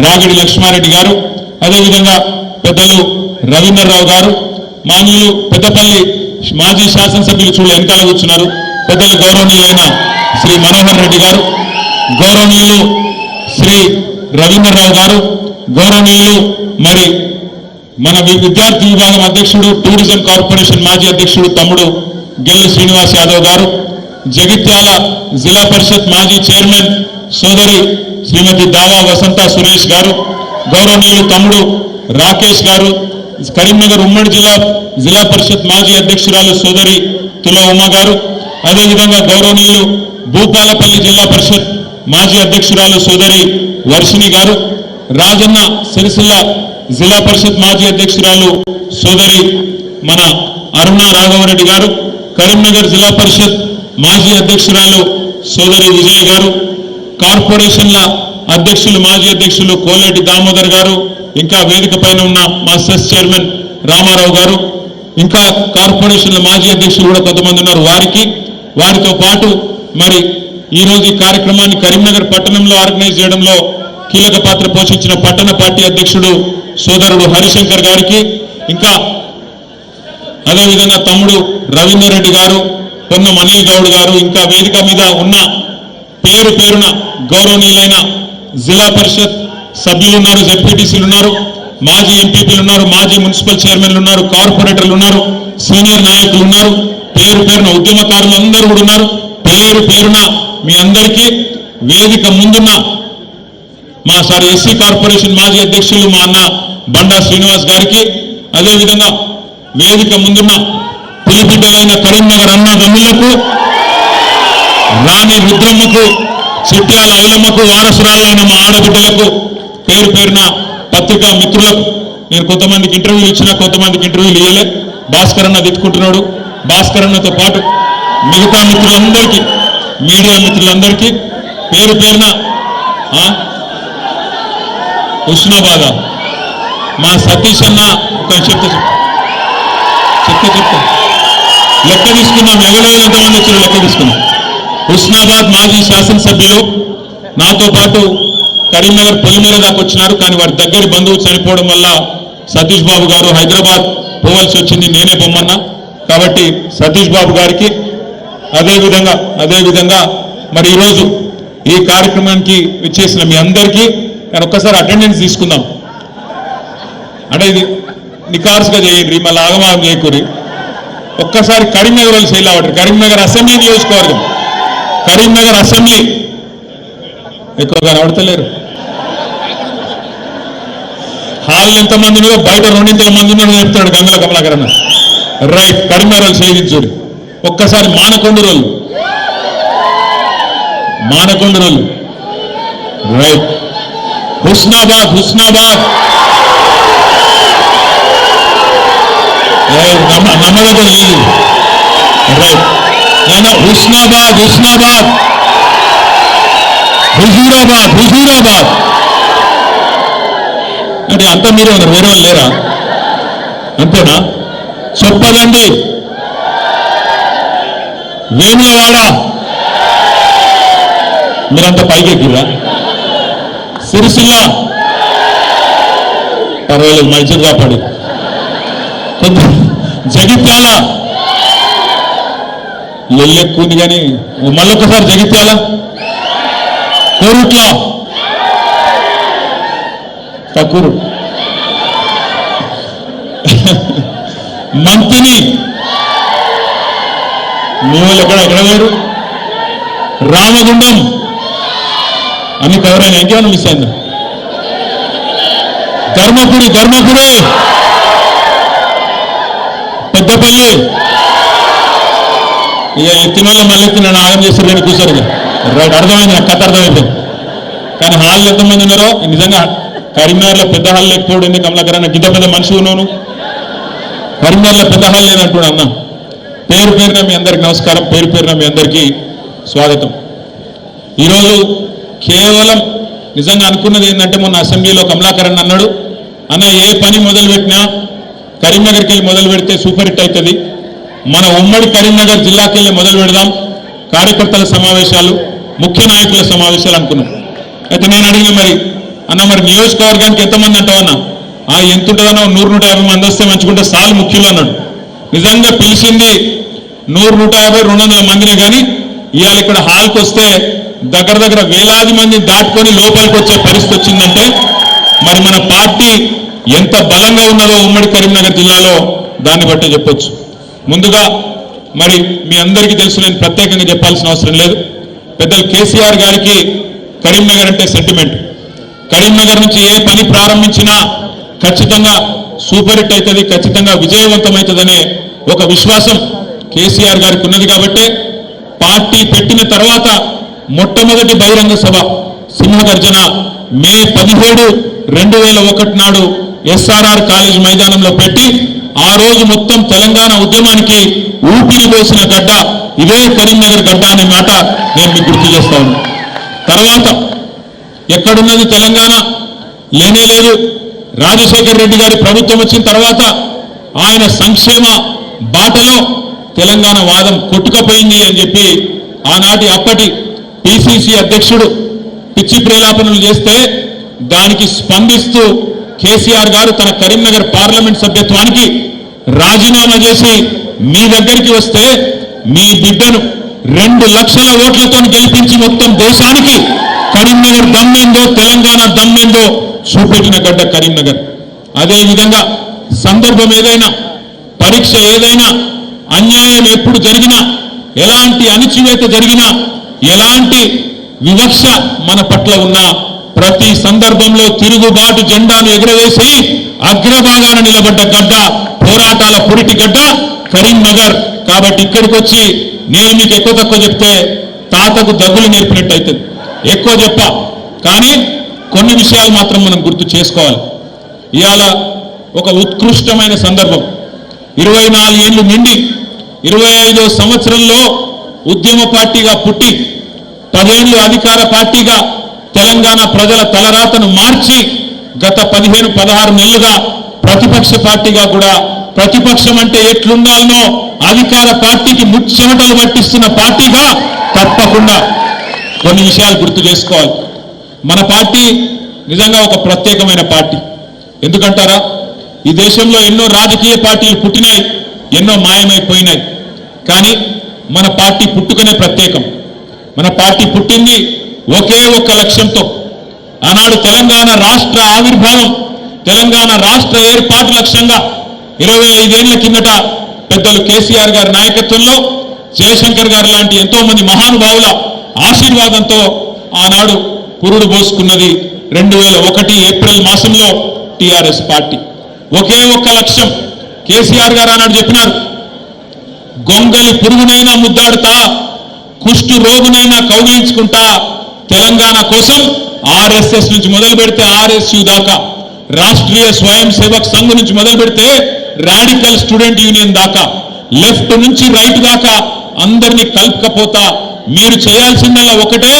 రాగిడి లక్ష్మారెడ్డి గారు, అదేవిధంగా పెద్దలు రవీంద్రరావు గారు, మాన్యులు పెద్దపల్లి మాజీ శాసనసభ్యులు చూడ వెనకాల కూర్చున్నారు, పెద్దలు గౌరవనీయులైన శ్రీ మనోహర్ రెడ్డి గారు, గౌరవనీయులు శ్రీ రవీంద్రరావు గారు, గౌరవనీయులు మరి మన విద్యార్థి విభాగం అధ్యక్షుడు టూరిజం కార్పొరేషన్ మాజీ అధ్యక్షుడు తమ్ముడు గెల్లు శ్రీనివాస్ యాదవ్ గారు, జగిత్యాల జిల్లా పరిషత్ మాజీ చైర్మన్ సోదరి శ్రీమతి దావా వసంత సురేష్ గారు, గౌరవనీయులు తమ్ముడు రాకేష్ గారు, కరీంనగర్ ఉమ్మడి జిల్లా పరిషత్ మాజీ అధ్యక్షురాలు సోదరి తులా ఉమ్మ గారు, అదేవిధంగా గౌరవనీయులు భూపాలపల్లి జిల్లా పరిషత్ మాజీ అధ్యక్షురాలు సోదరి వర్షిణి గారు, రాజన్న సిరిసిల్ల జిల్లా పరిషత్ మాజీ అధ్యక్షురాలు సోదరి మన అరుణ రాఘవరెడ్డి గారు, కరీంనగర్ జిల్లా పరిషత్ మాజీ అధ్యక్షురాలు సోదరి విజయ్ గారు, కార్పొరేషన్ల అధ్యక్షులు మాజీ అధ్యక్షులు కోలేటి దామోదర్ గారు, ఇంకా వేదిక పైన ఉన్న మా సెస్ చైర్మన్ రామారావు గారు, ఇంకా కార్పొరేషన్ల మాజీ అధ్యక్షులు కూడా కొంతమంది ఉన్నారు. వారితో పాటు మరి ఈరోజు ఈ కార్యక్రమాన్ని కరీంనగర్ పట్టణంలో ఆర్గనైజ్ చేయడంలో కీలక పాత్ర పోషించిన పట్టణ పార్టీ అధ్యక్షుడు సోదరుడు హరిశంకర్ గారికి, ఇంకా అదేవిధంగా తమ్ముడు రవీందర్ రెడ్డి గారు, పొన్నం అనిల్ గౌడ్ గారు, ఇంకా వేదిక మీద ఉన్న పేరు పేరున గౌరవనీయులైన జిల్లా పరిషత్ సభ్యులు ఉన్నారు, జెడ్పీటీసీలు ఉన్నారు, మాజీ ఎంపీపీలు ఉన్నారు, మాజీ మున్సిపల్ చైర్మన్లు ఉన్నారు, కార్పొరేటర్లు ఉన్నారు, సీనియర్ నాయకులు ఉన్నారు, పేరు పేరున ఉద్యమకారులు అందరూ కూడా ఉన్నారు. పేరు పేరున మీ అందరికీ వేదిక ముందున్న మా ఎస్సీ కార్పొరేషన్ మాజీ అధ్యక్షులు మా అన్న బండా శ్రీనివాస్ గారికి, అదేవిధంగా వేదిక ముందున్న పులిబిడ్డలైన కరీంనగర్ అన్నదమ్ములకు, రాణి రుద్రమ్మకు, చిట్యాల ఐలమ్మకు వారసురాలైన మా ఆడబిడ్డలకు, పేరు పేరున పత్రికా మిత్రులకు, నేను కొంతమందికి ఇంటర్వ్యూలు ఇచ్చినా కొంతమందికి ఇంటర్వ్యూలు ఇవ్వలే, భాస్కర్ అన్న తిట్టుకుంటున్నాడు, భాస్కర్ అన్నతో పాటు మిగతా మిత్రులందరికీ, మీడియా మిత్రులందరికీ పేరు పేరున హుస్నాబాద్ మా సతీష్ అన్న ఒక చెప్తా లెక్క తీసుకున్నాం, ఎవరో ఎంతమంది వచ్చారో లెక్క తీసుకున్నాం. హుస్నాబాద్ మాజీ శాసనసభ్యులు నాతో పాటు కరీంనగర్ పొలిమేర దాకా వచ్చినారు, కానీ వారి దగ్గర బంధువు చనిపోవడం వల్ల సతీష్ బాబు గారు హైదరాబాద్ పోవాల్సి వచ్చింది, నేనే పొమ్మన్నా. కాబట్టి సతీష్ బాబు గారికి, అదేవిధంగా మరి ఈరోజు ఈ కార్యక్రమానికి ఇచ్చేసిన మీ అందరికీ నేను ఒక్కసారి అటెండెన్స్ తీసుకుందాం. అంటే ఇది నికార్సుగా చేయండి, మళ్ళీ ఆగమాగం చేయకూరి. ఒక్కసారి కరీంనగర్ వాళ్ళు చేయలేవాడు, కరీంనగర్ అసెంబ్లీ నియోజకవర్గం, కరీంనగర్ అసెంబ్లీ ఎక్కువగా రావడతలేరు. హాల్ ఎంతమంది ఉన్నారో బయట 200 మంది ఉన్నారో చెప్తాడు గంగల కమలాకర్ అన్న. రైట్, కరీంనగర్ వాళ్ళు చేయించుడు. ఒక్కసారి మానకొండ రోళ్ళు రైట్, హుస్నాబాద్ నమ్మదగ్గర లేదు. రైట్, నేను హుస్నాబాద్ హుజూరాబాద్ అంటే అంతా మీరే ఉన్నారు, వేరే వాళ్ళు లేరా? అంతేనా? చొప్పదండి, వేములవాడ మీరంతా పైకెక్కిరా? సిరిసిల్ల పర్వాలేదు, మంచిది కాపాడు. జగిత్యాల ఎల్లెక్కుంది కానీ మళ్ళొక్కసారి జగిత్యాల, కోరుట్ల తక్కువ, మంతిని మీ వాళ్ళు ఎక్కడ వేరు, రామగుండం అన్ని కవరైనా, ఇంకేమైనా మిస్ అయిందా? ధర్మపురి పెద్దపల్లి, ఇక ఎత్తిన వల్ల మళ్ళీ నన్ను ఆగం చేస్తారు, నేను కూర్చోరు. రైట్, అర్థమైంది, నాకు కథ అర్థమైపోయింది. కానీ హాల్ ఎంతమంది ఉన్నారో నిజంగా కరీంనగర్లో పెద్ద హాల్ లేకపోవడం కమలాకర్ అన్న, గిద్ద పెద్ద మనిషి ఉన్నాను, కరీంనగర్లో పెద్ద హాల్ లేదంటున్నా అన్న. పేరు పేరున మీ అందరికి నమస్కారం, పేరు పేరున మీ అందరికీ స్వాగతం. ఈరోజు కేవలం నిజంగా అనుకున్నది ఏంటంటే, మొన్న అసెంబ్లీలో కమలాకర్ అన్న అన్నాడు, అన్న ఏ పని మొదలుపెట్టినా కరీంనగర్కి వెళ్ళి మొదలు పెడితే సూపర్ హిట్ అవుతుంది, మన ఉమ్మడి కరీంనగర్ జిల్లాకి వెళ్ళి మొదలు పెడదాం, కార్యకర్తల సమావేశాలు, ముఖ్య నాయకుల సమావేశాలు అనుకున్నాం. అయితే నేను అడిగిన మరి అన్న మరి నియోజకవర్గానికి ఎంతమంది అంటావన్నా ఎంత ఉంటుందన్నా 100-150 మంది వస్తే మంచుకుంటే సాలు ముఖ్యులు అన్నాడు. నిజంగా పిలిచింది 100-150-200 మందినే కానీ ఇవాళ ఇక్కడ హాల్కి వస్తే దగ్గర వేలాది మంది దాటుకొని లోపలికి వచ్చే పరిస్థితి వచ్చిందంటే మరి మన పార్టీ ఎంత బలంగా ఉన్నదో ఉమ్మడి కరీంనగర్ జిల్లాలో దాన్ని బట్టే చెప్పొచ్చు. ముందుగా మరి మీ అందరికీ తెలుసు, నేను ప్రత్యేకంగా చెప్పాల్సిన అవసరం లేదు. పెద్దలు కేసీఆర్ గారికి కరీంనగర్ అంటే సెంటిమెంట్. కరీంనగర్ నుంచి ఏ పని ప్రారంభించినా ఖచ్చితంగా సూపర్ హిట్ అవుతుంది, ఖచ్చితంగా విజయవంతమవుతుందనే ఒక విశ్వాసం కేసీఆర్ గారికి ఉన్నది. కాబట్టి పార్టీ పెట్టిన తర్వాత మొట్టమొదటి బహిరంగ సభ సింహగర్జన మే 17, 2001 నాడు ఎస్ఆర్ఆర్ కాలేజ్ మైదానంలో పెట్టి ఆ రోజు మొత్తం తెలంగాణ ఉద్యమానికి ఊపిరి పోసిన గడ్డ ఇదే కరీంనగర్ గడ్డ అనే మాట నేను మీకు గుర్తు చేస్తా ఉన్నాను. తర్వాత ఎక్కడున్నది తెలంగాణ? లేనే లేదు. రాజశేఖర్ రెడ్డి గారి ప్రభుత్వం వచ్చిన తర్వాత ఆయన సంక్షేమ బాటలో తెలంగాణ వాదం కొట్టుకపోయింది అని చెప్పి ఆనాటి అప్పటి పిసిసి అధ్యక్షుడు పిచ్చి ప్రేలాపనలు చేస్తే దానికి స్పందిస్తూ కేసీఆర్ గారు తన కరీంనగర్ పార్లమెంట్ సభ్యత్వానికి రాజీనామా చేసి మీ దగ్గరికి వస్తే మీ బిడ్డను 2 లక్షల ఓట్లతో గెలిపించి మొత్తం దేశానికి కరీంనగర్ దమ్మేందో తెలంగాణ దమ్మేందో చూపెట్టిన గడ్డ కరీంనగర్. అదేవిధంగా సందర్భం ఏదైనా, పరీక్ష ఏదైనా, అన్యాయం ఎప్పుడు జరిగినా, ఎలాంటి అణిచివేత జరిగినా, ఎలాంటి వివక్ష మన పట్ల ఉన్న ప్రతి సందర్భంలో తిరుగుబాటు జెండాను ఎగురవేసి అగ్రభాగాన నిలబడ్డ గడ్డ, పోరాటాల పురిటి గడ్డ కరీంనగర్. కాబట్టి ఇక్కడికి వచ్చి నేను మీకు ఎక్కువ తక్కువ చెప్తే తాతకు దగ్గులు నేర్పినట్టు అవుతుంది. ఎక్కువ చెప్ప కానీ కొన్ని విషయాలు మాత్రం మనం గుర్తు చేసుకోవాలి. ఇవాళ ఒక ఉత్కృష్టమైన సందర్భం. 24 ఏళ్లు నిండి 25వ సంవత్సరంలో ఉద్యమ పార్టీగా పుట్టి 10 ఏళ్లు అధికార పార్టీగా తెలంగాణ ప్రజల తలరాతను మార్చి గత 15-16 నెలలుగా ప్రతిపక్ష పార్టీగా కూడా ప్రతిపక్షం అంటే ఎట్లుండాలనో అధికార పార్టీకి ముచ్చెమటలు పట్టిస్తున్న పార్టీగా తప్పకుండా కొన్ని విషయాలు గుర్తు చేసుకోవాలి. మన పార్టీ నిజంగా ఒక ప్రత్యేకమైన పార్టీ. ఎందుకంటారా? ఈ దేశంలో ఎన్నో రాజకీయ పార్టీలు పుట్టినాయి, ఎన్నో మాయమైపోయినాయి. కానీ మన పార్టీ పుట్టుకనే ప్రత్యేకం. మన పార్టీ పుట్టింది ఒకే ఒక్క లక్ష్యంతో. ఆనాడు తెలంగాణ రాష్ట్ర ఆవిర్భావం, తెలంగాణ రాష్ట్ర ఏర్పాటు లక్ష్యంగా 25 ఏళ్ల కిందట పెద్దలు కేసీఆర్ గారి నాయకత్వంలో జయశంకర్ గారు లాంటి ఎంతో మంది మహానుభావుల ఆశీర్వాదంతో ఆనాడు పురుడు పోసుకున్నది 2001 ఏప్రిల్ మాసంలో టిఆర్ఎస్ పార్టీ. ఒకే ఒక్క లక్ష్యం. కేసీఆర్ గారు ఆనాడు చెప్పినారు, గొంగలి పురుగునైనా ముద్దాడుతా, కుష్టు రోగునైనా కౌగిలించుకుంటా, తెలంగాణ కోసం ఆర్ఎస్ఎస్ నుంచి మొదలు పెడితే ఆర్ఎస్యు దాకా, రాష్ట్రీయ స్వయం సేవక్ సంఘ్ నుంచి మొదలు పెడితే రాడికల్ స్టూడెంట్ యూనియన్ దాకా, లెఫ్ట్ నుంచి రైట్ దాకా అందరినీ కలుపుకపోతా మీరు చేయాల్సిందల్లా ఒకటే,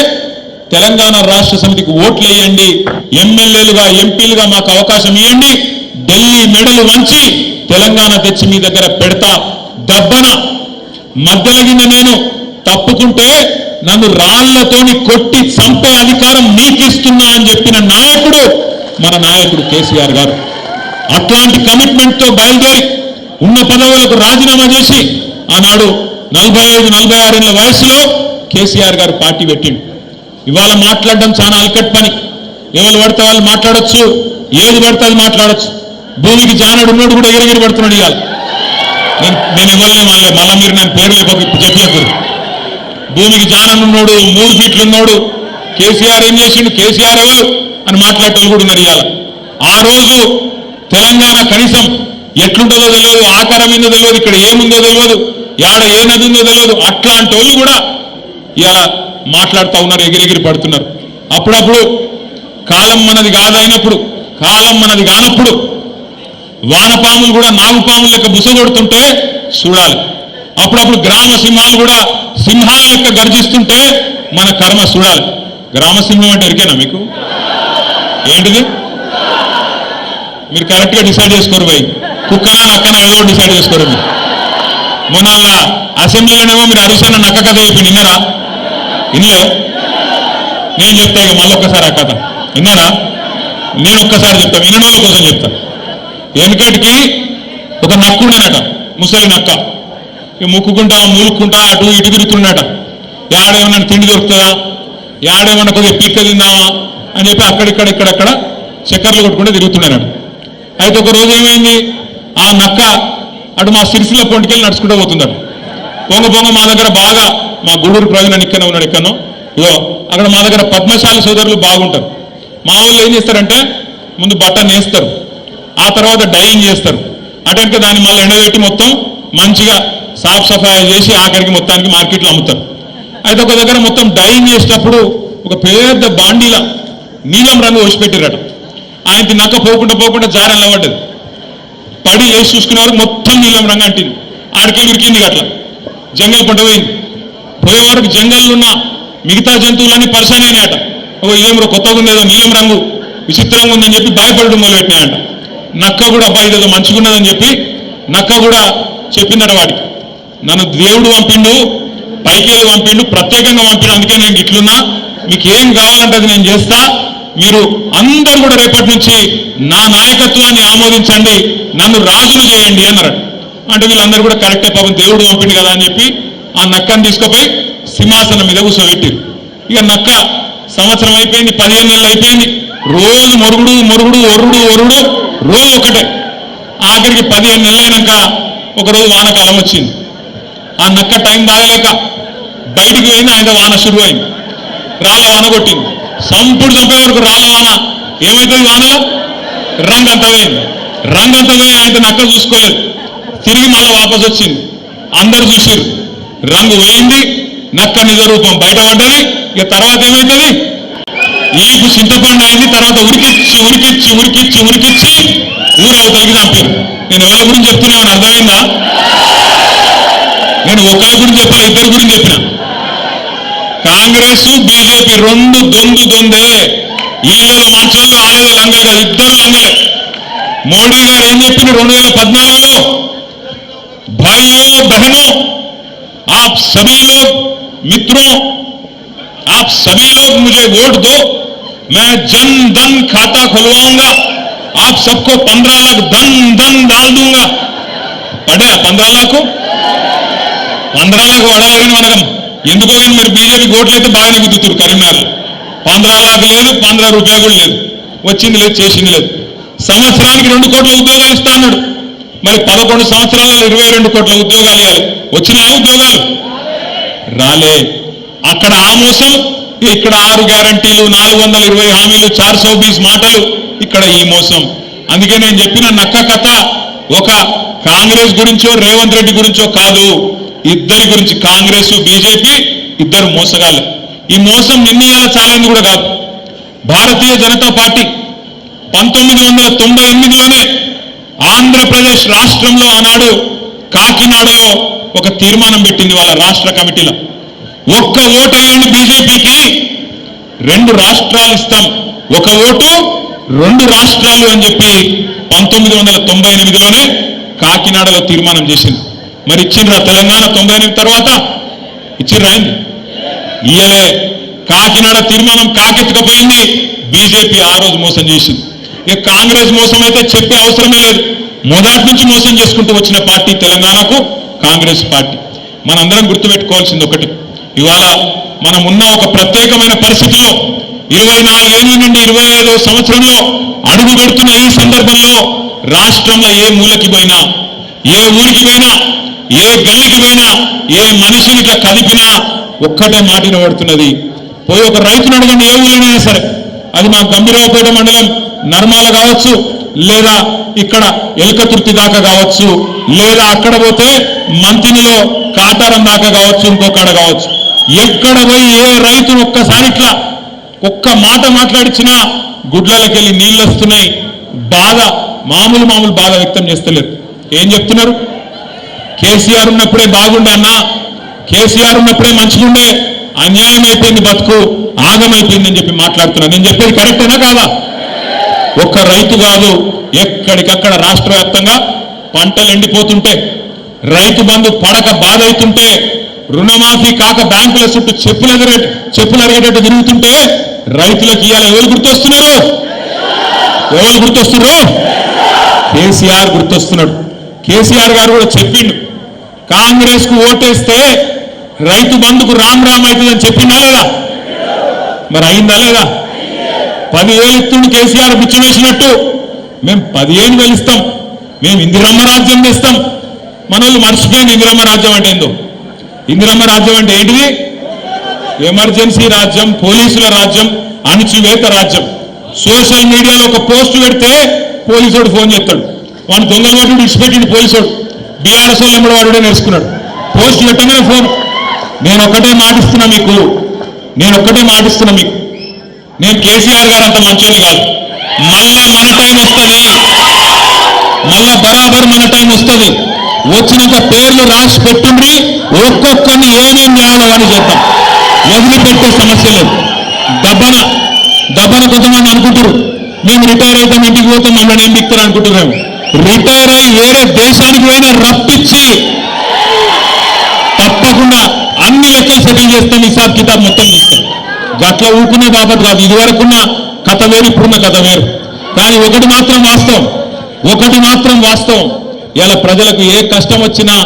తెలంగాణ రాష్ట్ర సమితికి ఓట్లు వేయండి, ఎమ్మెల్యేలుగా ఎంపీలుగా మాకు అవకాశం ఇవ్వండి, ఢిల్లీ మెడలు వంచి తెలంగాణ తెచ్చి మీ దగ్గర పెడతా, దబ్బన మధ్యలగిన నేను తప్పుకుంటే నన్ను రాళ్లతోని కొట్టి చంపే అధికారం నీకిస్తున్నా అని చెప్పిన నాయకుడు మన నాయకుడు కేసీఆర్ గారు. అట్లాంటి కమిట్మెంట్తో బయలుదేరి ఉన్న పదవులకు రాజీనామా చేసి ఆనాడు 45-46 ఏళ్ల వయసులో కేసీఆర్ గారు పార్టీ పెట్టిండు. ఇవాళ మాట్లాడడం చాలా అల్కట్ పని. ఎవరు పడితే వాళ్ళు మాట్లాడొచ్చు, ఏది పడితే అది మాట్లాడొచ్చు. భూమికి జానడు ఉన్నోడు కూడా ఎగిరెగిరి పడుతున్నాడు. ఇవాళ నేను ఇవ్వలే మళ్ళీ మీరు నేను పేరు చెప్పలేదు. భూమికి జాననున్నోడు, 3 ఫీట్లు ఉన్నోడు కేసీఆర్ ఏం చేసిండు, కేసీఆర్ ఎవరు అని మాట్లాడేటోళ్ళు కూడా ఉన్నారు. ఇవాళ ఆ రోజు తెలంగాణ కనీసం ఎట్లుంటుందో తెలియదు, ఆకారం ఏందో తెలియదు, ఇక్కడ ఏముందో తెలియదు, యాడ ఏ నది ఉందో తెలియదు. అట్లాంటి వాళ్ళు కూడా ఇవాళ మాట్లాడుతూ ఉన్నారు, ఎగిరెగిరి పడుతున్నారు. అప్పుడప్పుడు కాలం మనది కాదైనప్పుడు, కాలం మనది కానప్పుడు వానపాములు కూడా నాగుపాముల లెక్క బుసగొడుతుంటే చూడాలి. అప్పుడప్పుడు గ్రామ సింహాలు కూడా సింహాల లెక్క గర్జిస్తుంటే మన కర్మ చూడాలి. గ్రామసింహం అంటే ఎరికేనా మీకు? ఏంటిది? మీరు కరెక్ట్గా డిసైడ్ చేసుకోరు పోయి, కుక్కన నక్కన ఏదో డిసైడ్ చేసుకోరు. మీరు మొన్న అసెంబ్లీలోనేమో మీరు హరీశ్వర నక్క కథ చెప్పి విన్నారా? వినలే? నేను చెప్తా ఇక మళ్ళొక్కసారి ఆ కథ విన్నారా? నేను ఒక్కసారి చెప్తాను, వినోళ్ళ కోసం చెప్తాను. వెనకటికి ఒక నక్క ఉండేనట, ముసలి నక్క. ముక్కుకుంటా మూలుక్కుంటా అటు ఇటు తిరుగుతున్నాడట. ఏడేమన్నా తిండి దొరుకుతుందా, ఏడేమన్నా కొద్దిగా పిక్క తిందామా అని చెప్పి ఇక్కడక్కడ చక్కర్లు కొట్టుకుంటే తిరుగుతున్నాడట. అయితే ఒక రోజు ఏమైంది, ఆ నక్క అటు మా సిరిసిల్ల పొంటికెళ్ళి నడుచుకుంటూ పోతుందట. పొంగ మా దగ్గర బాగా, మా గూడూరు ప్రజలను ఇక్కడనే ఉన్నాడు, ఇక్కడనో ఇగో అక్కడ మా దగ్గర పద్మశాలి సోదరులు బాగుంటారు. మా వాళ్ళు ఏం చేస్తారంటే ముందు బట్ట నేస్తారు, ఆ తర్వాత డైయింగ్ చేస్తారు. అటెంక దాన్ని మళ్ళీ ఎండబెట్టి మొత్తం మంచిగా సాఫ్ సఫాయి చేసి ఆఖరికి మొత్తానికి మార్కెట్లో అమ్ముతారు. అయితే ఒక దగ్గర మొత్తం డైయింగ్ చేసేటప్పుడు ఒక పెద్ద బాండీల నీలం రంగు వేసిపెట్టిరట. ఆయనకి నక్క పోకుండా జారెల్ల పడ్డది. పడి వేసి చూసుకునే వరకు మొత్తం నీలం రంగు అంటింది. ఆడికి ఉరికింది అట్లా జంగల్ పంట పోయింది. పోయే వరకు జంగల్లో ఉన్న మిగతా జంతువులన్నీ పరిశాన్ అయినాయట. ఇదేమో కొత్తగా ఉండేదో నీలం రంగు విచిత్రంగా ఉందని చెప్పి భయపడడం మొదలుపెట్టినాయంట. నక్క కూడా అబ్బాయి ఇదేదో మంచిగా ఉన్నదని చెప్పి నక్క కూడా చెప్పిందట వాడికి, నన్ను దేవుడు పంపిండు, పైకి పంపిండు, ప్రత్యేకంగా పంపిండు, అందుకే నేను ఇట్లున్నా, మీకు ఏం కావాలంటే అది నేను చేస్తా, మీరు అందరూ కూడా రేపటి నుంచి నా నాయకత్వాన్ని ఆమోదించండి, నన్ను రాజును చేయండి అన్నారట. అంటే వీళ్ళందరూ కూడా కరెక్టే, పాపం దేవుడు పంపిండు కదా అని చెప్పి ఆ నక్కని తీసుకుపోయి సింహాసనం మీద కూర్చోబెట్టిరు. ఇక నక్క సంవత్సరం అయిపోయింది, 15 నెలలు అయిపోయింది, రోజు మొరుగుడు ఒరుడు రోజు ఒకటే. ఆఖరికి 15 నెలలు అయినాక ఒకరోజు వానకాలం వచ్చింది. ఆ నక్క టైం బాగలేక బయటికి పోయింది. ఆయన వాన షురు అయింది, రాళ్ళ వాన కొట్టింది. సంపుడు చంపే వరకు రాళ్ళ వాన. ఏమవుతుంది వానలో? రంగంతా పోయి ఆయన నక్క చూసుకోలేదు, తిరిగి మళ్ళీ వాపసు వచ్చింది. అందరు చూసిరు, రంగు పోయింది, నక్క నిజ రూపం బయటపడ్డది. ఇక తర్వాత ఏమవుతుంది, ఈపు చింతపండు అయింది. తర్వాత ఉరికిచ్చి ఊరవతలకి చంపారు. నేను ఎవరి గురించి చెప్తున్నామని అర్థమైందా? నేను ఒకరి గురించి చెప్పిన, ఇద్దరి గురించి చెప్పిన. కాంగ్రెస్ బీజేపీ రెండు దొందే. ఈళ్ళలో మంచోళ్ళు, ఆడేదో లంగలు కాదు, ఇద్దరు లంగలే. మోడీ గారు ఏం చెప్పింది 2014లో, भाइयों बहनों आप सभी लोग मित्रों आप सभी लोग मुझे वोट दो, मैं जन धन खाता खुलवाऊंगा, आप सबको 15 लाख धन डाल दूंगा. पढ़े 15 लाख వడవగిన మనకం ఎందుకో మరి బీజేపీకి ఓట్లు అయితే బాగానే గుర్తుతురు. కరీంనగర్ 15 లాఖ లేదు, 15 రూపాయలు కూడా లేదు, వచ్చింది లేదు, చేసింది లేదు. సంవత్సరానికి 2 కోట్ల ఉద్యోగాలు ఇస్తా అన్నాడు. మరి 11 సంవత్సరాలలో 22 కోట్ల ఉద్యోగాలు ఇవ్వాలి. వచ్చినా ఉద్యోగాలు రాలే. అక్కడ ఆ మోసం, ఇక్కడ 6 గ్యారంటీలు, 420 హామీలు, 420 మాటలు, ఇక్కడ ఈ మోసం. అందుకే నేను చెప్పిన నక్క కథ ఒక కాంగ్రెస్ గురించో రేవంత్ రెడ్డి గురించో కాదు, ఇద్దరి గురించి. కాంగ్రెస్ బీజేపీ ఇద్దరు మోసగాళ్ళు. ఈ మోసం నిన్న చాలైంది కూడా కాదు. భారతీయ జనతా పార్టీ 1998లోనే ఆంధ్రప్రదేశ్ రాష్ట్రంలో ఆనాడు కాకినాడలో ఒక తీర్మానం పెట్టింది వాళ్ళ రాష్ట్ర కమిటీలో. ఒక్క ఓటు వేయండి బీజేపీకి, 2 రాష్ట్రాలు ఇస్తాం, ఒక ఓటు 2 రాష్ట్రాలు అని చెప్పి 1998లోనే కాకినాడలో తీర్మానం చేసింది. మరి ఇచ్చిండ్రా తెలంగాణ 98 తర్వాత? ఇచ్చిండ్రా? ఇయ్యలే. కాకినాడ తీర్మానం కాకెత్తుకపోయింది. బీజేపీ ఆ రోజు మోసం చేసింది. ఇక కాంగ్రెస్ మోసం అయితే చెప్పే అవసరమే లేదు. మొదటి నుంచి మోసం చేసుకుంటూ వచ్చిన పార్టీ తెలంగాణకు కాంగ్రెస్ పార్టీ. మనందరం గుర్తుపెట్టుకోవాల్సింది ఒకటి, ఇవాళ మనం ఉన్న ఒక ప్రత్యేకమైన పరిస్థితిలో 24 ఏళ్ల నుండి 25వ సంవత్సరంలో అడుగు పెడుతున్న ఈ సందర్భంలో రాష్ట్రంలో ఏ మూలకి పోయినా, ఏ ఊరికి పోయినా, ఏ గల్లికి పోయినా, ఏ మనిషిని ఇట్లా కదిపినా ఒక్కటే మాట వినబడుతున్నది. పోయి ఒక రైతును అడగండి, ఏ ఊరైనా సరే, అది మా గంభీరావుపేట మండలం నర్మాల కావచ్చు, లేదా ఇక్కడ ఎలకతుర్తి దాకా కావచ్చు, లేదా అక్కడ పోతే మంతినిలో కాటారం దాకా కావచ్చు, ఇంకొకడ కావచ్చు. ఎక్కడ పోయి ఏ రైతును ఒక్కసారి ఇట్లా ఒక్క మాట మాట్లాడిచ్చినా గుడ్లకెళ్ళి నీళ్ళు వస్తున్నాయి. బాధ మామూలు బాధ వ్యక్తం చేస్తలేరు. ఏం చెప్తున్నారు? కేసీఆర్ ఉన్నప్పుడే బాగుండే అన్నా, కేసీఆర్ ఉన్నప్పుడే మంచిగుండే, అన్యాయం అయిపోయింది, బతుకు ఆగమైపోయిందని చెప్పి మాట్లాడుతున్నారు. నేను చెప్పేది కరెక్టేనా కాదా? ఒక్క రైతు కాదు, ఎక్కడికక్కడ రాష్ట్ర వ్యాప్తంగా పంటలు ఎండిపోతుంటే, రైతు బంధు పడక బాధ అవుతుంటే, రుణమాఫీ కాక బ్యాంకుల చుట్టూ చెప్పులు అరిగేటట్టు తిరుగుతుంటే రైతులకు ఇవాళ ఎవరు గుర్తొస్తున్నారు? ఎవరు గుర్తొస్తున్నారు? కేసీఆర్ గుర్తొస్తున్నాడు. కేసీఆర్ గారు కూడా చెప్పిండు, కాంగ్రెస్ కు ఓటేస్తే రైతు బంధుకు రామ్ రామ్ అవుతుందని చెప్పిందా లేదా? మరి అయిందా లేదా? 10,000 ఇస్తుండు కేసీఆర్ బిచ్చం వేసినట్టు. మేము 15,000 ఇస్తాం, మేము ఇందిరమ్మ రాజ్యం తెస్తాం. మన వాళ్ళు మర్చిపోయింది ఇందిరమ్మ రాజ్యం అంటే ఏందో. ఇందిరమ్మ రాజ్యం అంటే ఏంటిది? ఎమర్జెన్సీ రాజ్యం, పోలీసుల రాజ్యం, అణచివేత రాజ్యం. సోషల్ మీడియాలో ఒక పోస్ట్ పెడితే పోలీసుడు ఫోన్ చేస్తాడు, వాడు దొంగ వాడు ఇచ్చిపెట్టిండు పోలీసుడు. బీఆర్ఎస్ వాళ్ళు ఎంబడి వాడు నేర్చుకున్నాడు, పోస్ట్ పెట్టగానే ఫోన్. నేను ఒక్కటే మాటిస్తున్నా మీకు, నేను కేసీఆర్ గారు అంత మంచోళ్ళు కాదు. మళ్ళా మన టైం వస్తుంది, మళ్ళా బరాబర్ మన టైం వస్తుంది. వచ్చినాక పేర్లు రాసి పెట్టుండ్రి, ఒక్కొక్కరిని ఏమేం చేయాలో అని చేద్దాం. వదిలిపెట్టే సమస్య లేదు. దబ్బన కొంతమంది అనుకుంటారు, మేము రిటైర్ అవుతాం, ఇంటికి పోతాం, మమ్మల్ని ఏం దిక్తారు అనుకుంటున్నాము. రిటైర్ అయ్యి వేరే దేశానికి పోయినా రప్పించి తప్పకుండా అన్ని లెక్కలు సెటిల్ చేస్తాం, హిసాబ్ కితాబ్ మొత్తం తీస్తాం. గట్లా ఊకునే బాబత్ కాదు. ఇదివరకున్న కథ వేరు, ఇప్పుడున్న కథ వేరు. కానీ ఒకటి మాత్రం వాస్తవం, ఇలా ప్రజలకు ఏ కష్టం వచ్చినా,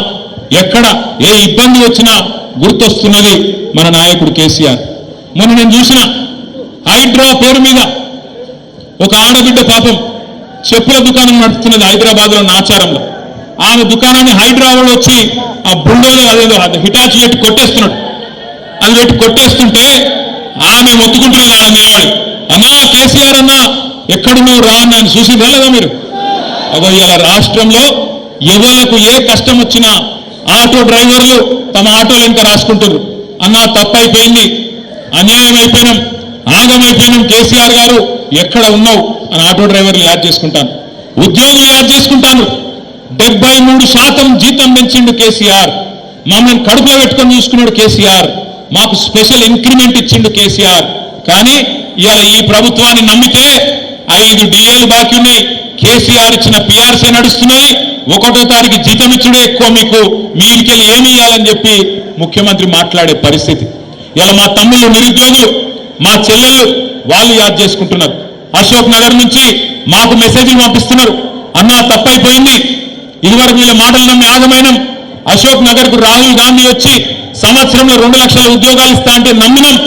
ఎక్కడ ఏ ఇబ్బంది వచ్చినా గుర్తొస్తున్నది మన నాయకుడు కేసీఆర్. మొన్న నేను చూసిన హైడ్రా పేరు మీద ఒక ఆడబిడ్డ పాపం చెప్పుల దుకాణం నడుపుతున్నది హైదరాబాద్లో నాచారంలో. ఆమె దుకాణాన్ని హైడ్రా వాడు వచ్చి ఆ బుల్డోజర్ అదేదో హిటాచి పెట్టి కొట్టేస్తున్నాడు. అది పెట్టి కొట్టేస్తుంటే ఆమె మొత్తుకుంటున్నది ఆడ నిలబడి, అన్నా కేసీఆర్ అన్నా ఎక్కడున్నావు రా అని ఆయన చూసి వెళ్ళదా మీరు? అదో ఇలా రాష్ట్రంలో ఎవరికి ఏ కష్టం వచ్చినా ఆటో డ్రైవర్లు తమ ఆటోలు ఇంకా రాసుకుంటారు, అన్నా తప్పైపోయింది, అన్యాయం అయిపోయినాం, ఆగమైపోయినాం, కేసీఆర్ గారు ఎక్కడ ఉన్నావు అని ఆటో డ్రైవర్లు యాడ్ చేసుకుంటాను, ఉద్యోగులు యాడ్ చేసుకుంటాను. 73% జీతం పెంచిండు కేసీఆర్. మమ్మల్ని కడుపులో పెట్టుకొని చూసుకున్నాడు కేసీఆర్. మాకు స్పెషల్ ఇంక్రిమెంట్ ఇచ్చిండు కేసీఆర్. కానీ ఇవాళ ఈ ప్రభుత్వాన్ని నమ్మితే 5 డిఏలు బాకీ ఉన్నాయి. కేసీఆర్ ఇచ్చిన పిఆర్సీ నడుస్తున్నాయి. 1వ తారీఖు జీతం ఇచ్చుడే ఎక్కువ, మీకు మీదికెళ్ళి ఏమి ఇవ్వాలని చెప్పి ముఖ్యమంత్రి మాట్లాడే పరిస్థితి. ఇలా మా తమ్ముళ్ళు నిరుద్యోగులు, మా చెల్లెళ్ళు వాళ్ళు యాద్ చేసుకుంటున్నారు. అశోక్ నగర్ నుంచి మాకు మెసేజ్లు పంపిస్తున్నారు, అన్నా తప్పైపోయింది, ఇదివరకు వీళ్ళ మాటలు నమ్మి ఆగమైనం. అశోక్ నగర్ కు రాహుల్ గాంధీ వచ్చి సంవత్సరంలో 2 లక్షల ఉద్యోగాలు ఇస్తా అంటే నమ్మినాం,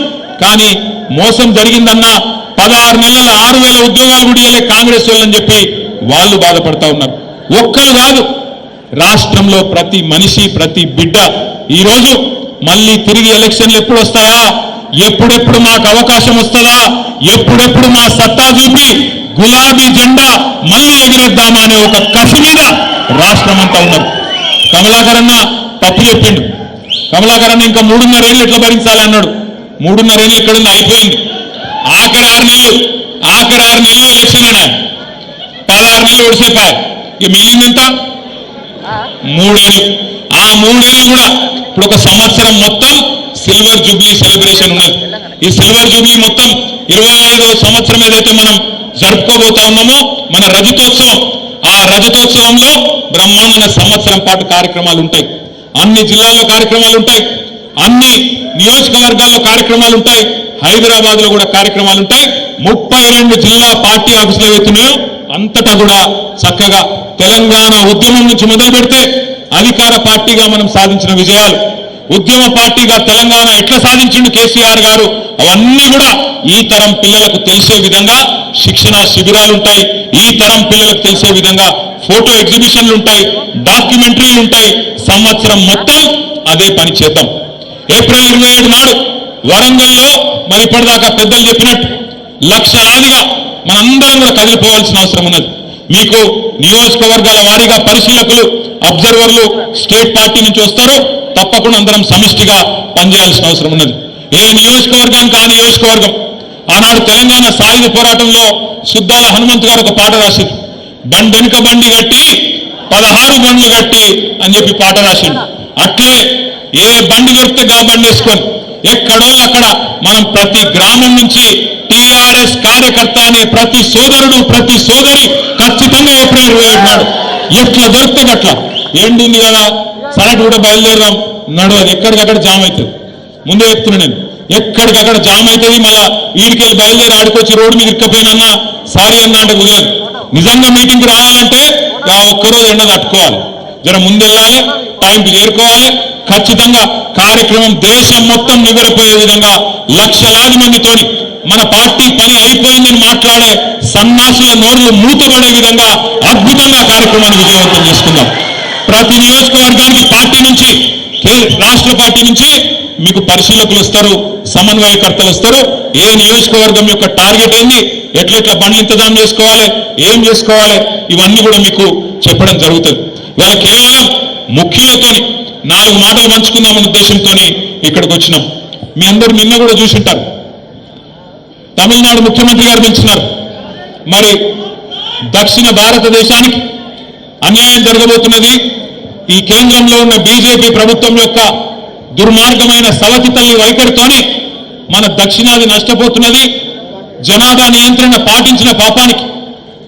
కానీ మోసం జరిగిందన్నా 16 నెలల 6,000 ఉద్యోగాలు కూడా ఇవ్వలే కాంగ్రెస్ వాళ్ళని చెప్పి వాళ్ళు బాధపడతా ఉన్నారు. ఒక్కరు కాదు, రాష్ట్రంలో ప్రతి మనిషి, ప్రతి బిడ్డ ఈరోజు మళ్ళీ తిరిగి ఎలక్షన్లు ఎప్పుడు వస్తాయా, ఎప్పుడెప్పుడు మాకు అవకాశం వస్తుందా, ఎప్పుడెప్పుడు మా సత్తా చూపి గులాబీ జెండా మళ్ళీ ఎగిరేద్దామా అనే ఒక కసి మీద రాష్ట్రం అంతా ఉన్నారు. కమలాకర్ అన్న తప్పు చెప్పిండు. కమలాకర్ అన్న ఇంకా 3.5 ఏళ్ళు ఎట్లా భరించాలి అన్నాడు. 3.5 ఏళ్ళు ఎక్కడుంది, అయిపోయింది. ఆఖరి 6 నెలలు ఎలక్షన్ అయినా 16 నెలలు ఒడిసిపోయాయి. ఇక మిగిలిందంతా 3 ఏళ్ళు. ఆ 3 ఏళ్ళు కూడా ఇప్పుడు 1 సంవత్సరం మొత్తం సిల్వర్ జూబ్లీ సెలబ్రేషన్ ఉన్నది. ఈ సిల్వర్ జూబ్లీ మొత్తం 25వ సంవత్సరం ఏదైతే మనం జరుపుకోబోతా ఉన్నామో మన రజతోత్సవం, ఆ రజతోత్సవంలో బ్రహ్మాండంగా సంవత్సరం పాటు కార్యక్రమాలు ఉంటాయి. అన్ని జిల్లాల్లో కార్యక్రమాలు ఉంటాయి, అన్ని నియోజకవర్గాల్లో కార్యక్రమాలు ఉంటాయి, హైదరాబాద్ లో కూడా కార్యక్రమాలు ఉంటాయి. 32 జిల్లా పార్టీ ఆఫీసులు ఏవైతున్నాయో అంతటా కూడా చక్కగా తెలంగాణ ఉద్యమం నుంచి మొదలు పెడితే అధికార పార్టీగా మనం సాధించిన విజయాలు, ఉద్యమ పార్టీగా తెలంగాణ ఎట్లా సాధించిండు కేసీఆర్ గారు, అవన్నీ కూడా ఈ తరం పిల్లలకు తెలిసే విధంగా శిక్షణ శిబిరాలు ఉంటాయి. ఈ తరం పిల్లలకు తెలిసే విధంగా ఫోటో ఎగ్జిబిషన్లు ఉంటాయి, డాక్యుమెంటరీలు ఉంటాయి. సంవత్సరం మొత్తం అదే పని చేద్దాం. ఏప్రిల్ 27 నాడు వరంగల్లో మరి ఇప్పటిదాకా పెద్దలు చెప్పినట్టు లక్షలాదిగా మనందరం కూడా కదిలిపోవాల్సిన అవసరం ఉన్నది. మీకు నియోజకవర్గాల వారీగా పరిశీలకులు, అబ్జర్వర్లు స్టేట్ పార్టీ నుంచి వస్తారు. తప్పకుండా అందరం సమిష్టిగా పనిచేయాల్సిన అవసరం ఉన్నది. ఏ నియోజకవర్గానికి ఆ నియోజకవర్గం. ఆనాడు తెలంగాణ సాయుధ పోరాటంలో సుద్దాల హనుమంత్ గారు ఒక పాట రాసిండు. బండెనుక బండి కట్టి 16 బండ్లు కట్టి అని చెప్పి పాట రాసిండు. అట్లే ఏ బండి దొరికితే గా బండి వేసుకొని ఎక్కడో అక్కడ మనం ప్రతి గ్రామం నుంచి టీఆర్ఎస్ కార్యకర్త అనే ప్రతి సోదరుడు, ప్రతి సోదరి ఖచ్చితంగా ఏప్రిల్ 27 నాడు ఎట్లా దొరికితే అట్లా ఏంటుంది కదా సరటి కూడా బయలుదేరదాం నడు, అది ఎక్కడికక్కడ జామ్ అవుతుంది. ముందే చెప్తున్నా నేను, ఎక్కడికక్కడ జామ్ అవుతుంది. మళ్ళా ఈడికెళ్ళి బయలుదేరి ఆడుకొచ్చి రోడ్డు మీద ఇక్కపోయినన్నా సారీ అన్నా అంటే కుదరదు. నిజంగా మీటింగ్ రావాలంటే ఆ ఒక్కరోజు ఎండ తట్టుకోవాలి, జర ముందెళ్ళాలి, టైంకి చేరుకోవాలి. ఖచ్చితంగా కార్యక్రమం దేశం మొత్తం నివ్వెరపోయే విధంగా లక్షలాది మందితోని మన పార్టీ పని అయిపోయిందని మాట్లాడే సన్నాసుల నోర్లు మూతపడే విధంగా అద్భుతంగా కార్యక్రమాన్ని విజయవంతం చేసుకుందాం. ప్రతి నియోజకవర్గానికి పార్టీ నుంచి, రాష్ట్ర పార్టీ నుంచి మీకు పరిశీలకులు వస్తారు, సమన్వయకర్తలు వస్తారు. ఏ నియోజకవర్గం యొక్క టార్గెట్ ఏంది, ఎట్లెట్లా బండ్లు ఇంతజాం చేసుకోవాలి, ఏం చేసుకోవాలి, ఇవన్నీ కూడా మీకు చెప్పడం జరుగుతుంది. ఇలా కేవలం ముఖ్యులతోని 4 మాటలు పంచుకుందామనే ఉద్దేశంతో ఇక్కడికి వచ్చినాం. మీ అందరూ నిన్న కూడా చూసింటారు, తమిళనాడు ముఖ్యమంత్రి గారు పిలిచినారు. మరి దక్షిణ భారతదేశానికి అన్యాయం జరగబోతున్నది, ఈ కేంద్రంలో ఉన్న బీజేపీ ప్రభుత్వం యొక్క దుర్మార్గమైన సవతి తల్లి వైఖరితోనే మన దక్షిణాది నష్టపోతున్నది. జనాభా నియంత్రణ పాటించిన పాపానికి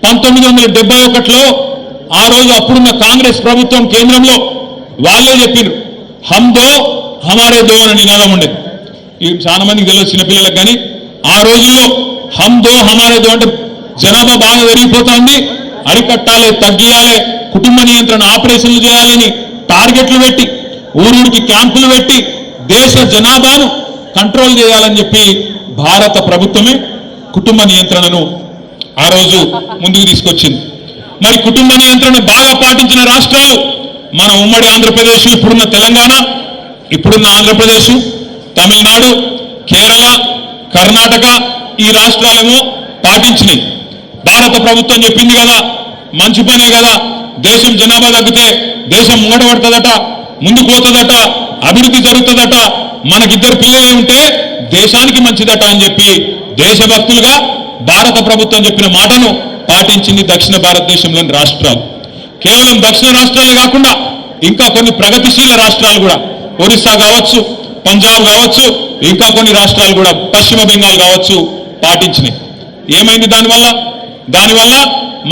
1971లో ఆ రోజు అప్పుడున్న కాంగ్రెస్ ప్రభుత్వం కేంద్రంలో వాళ్ళే చెప్పారు, హమ్ దో హమారే దో అని నినాదం ఉండేది. ఈ చాలా మందికి తెలియదు చిన్నపిల్లలకు, కానీ ఆ రోజుల్లో హమ్ దో హమారే దో అంటే జనాభా బాగా పెరిగిపోతుంది, అరికట్టాలి, తగ్గియాలి, కుటుంబ నియంత్రణ ఆపరేషన్లు చేయాలని టార్గెట్లు పెట్టి, ఊరూరికి క్యాంపులు పెట్టి దేశ జనాభాను కంట్రోల్ చేయాలని చెప్పి భారత ప్రభుత్వమే కుటుంబ నియంత్రణను ఆ రోజు ముందుకు తీసుకొచ్చింది. మరి కుటుంబ నియంత్రణ బాగా పాటించిన రాష్ట్రాలు మన ఉమ్మడి ఆంధ్రప్రదేశ్, ఇప్పుడున్న తెలంగాణ, ఇప్పుడున్న ఆంధ్రప్రదేశ్, తమిళనాడు, కేరళ, కర్ణాటక, ఈ రాష్ట్రాలేమో పాటించినాయి. భారత ప్రభుత్వం చెప్పింది కదా, మంచి పనే కదా, దేశం జనాభా తగ్గితే దేశం ముంగట పడుతుందట, ముందుకు పోతుందట, అభివృద్ధి జరుగుతుందట, మనకిద్దరు పిల్లలే ఉంటే దేశానికి మంచిదట అని చెప్పి దేశభక్తులుగా భారత ప్రభుత్వం చెప్పిన మాటను పాటించింది దక్షిణ భారతదేశంలోని రాష్ట్రాలు. కేవలం దక్షిణ రాష్ట్రాలే కాకుండా ఇంకా కొన్ని ప్రగతిశీల రాష్ట్రాలు కూడా, ఒరిస్సా కావచ్చు, పంజాబ్ కావచ్చు, ఇంకా కొన్ని రాష్ట్రాలు కూడా, పశ్చిమ బెంగాల్ కావచ్చు, పాటించినాయి. ఏమైంది దానివల్ల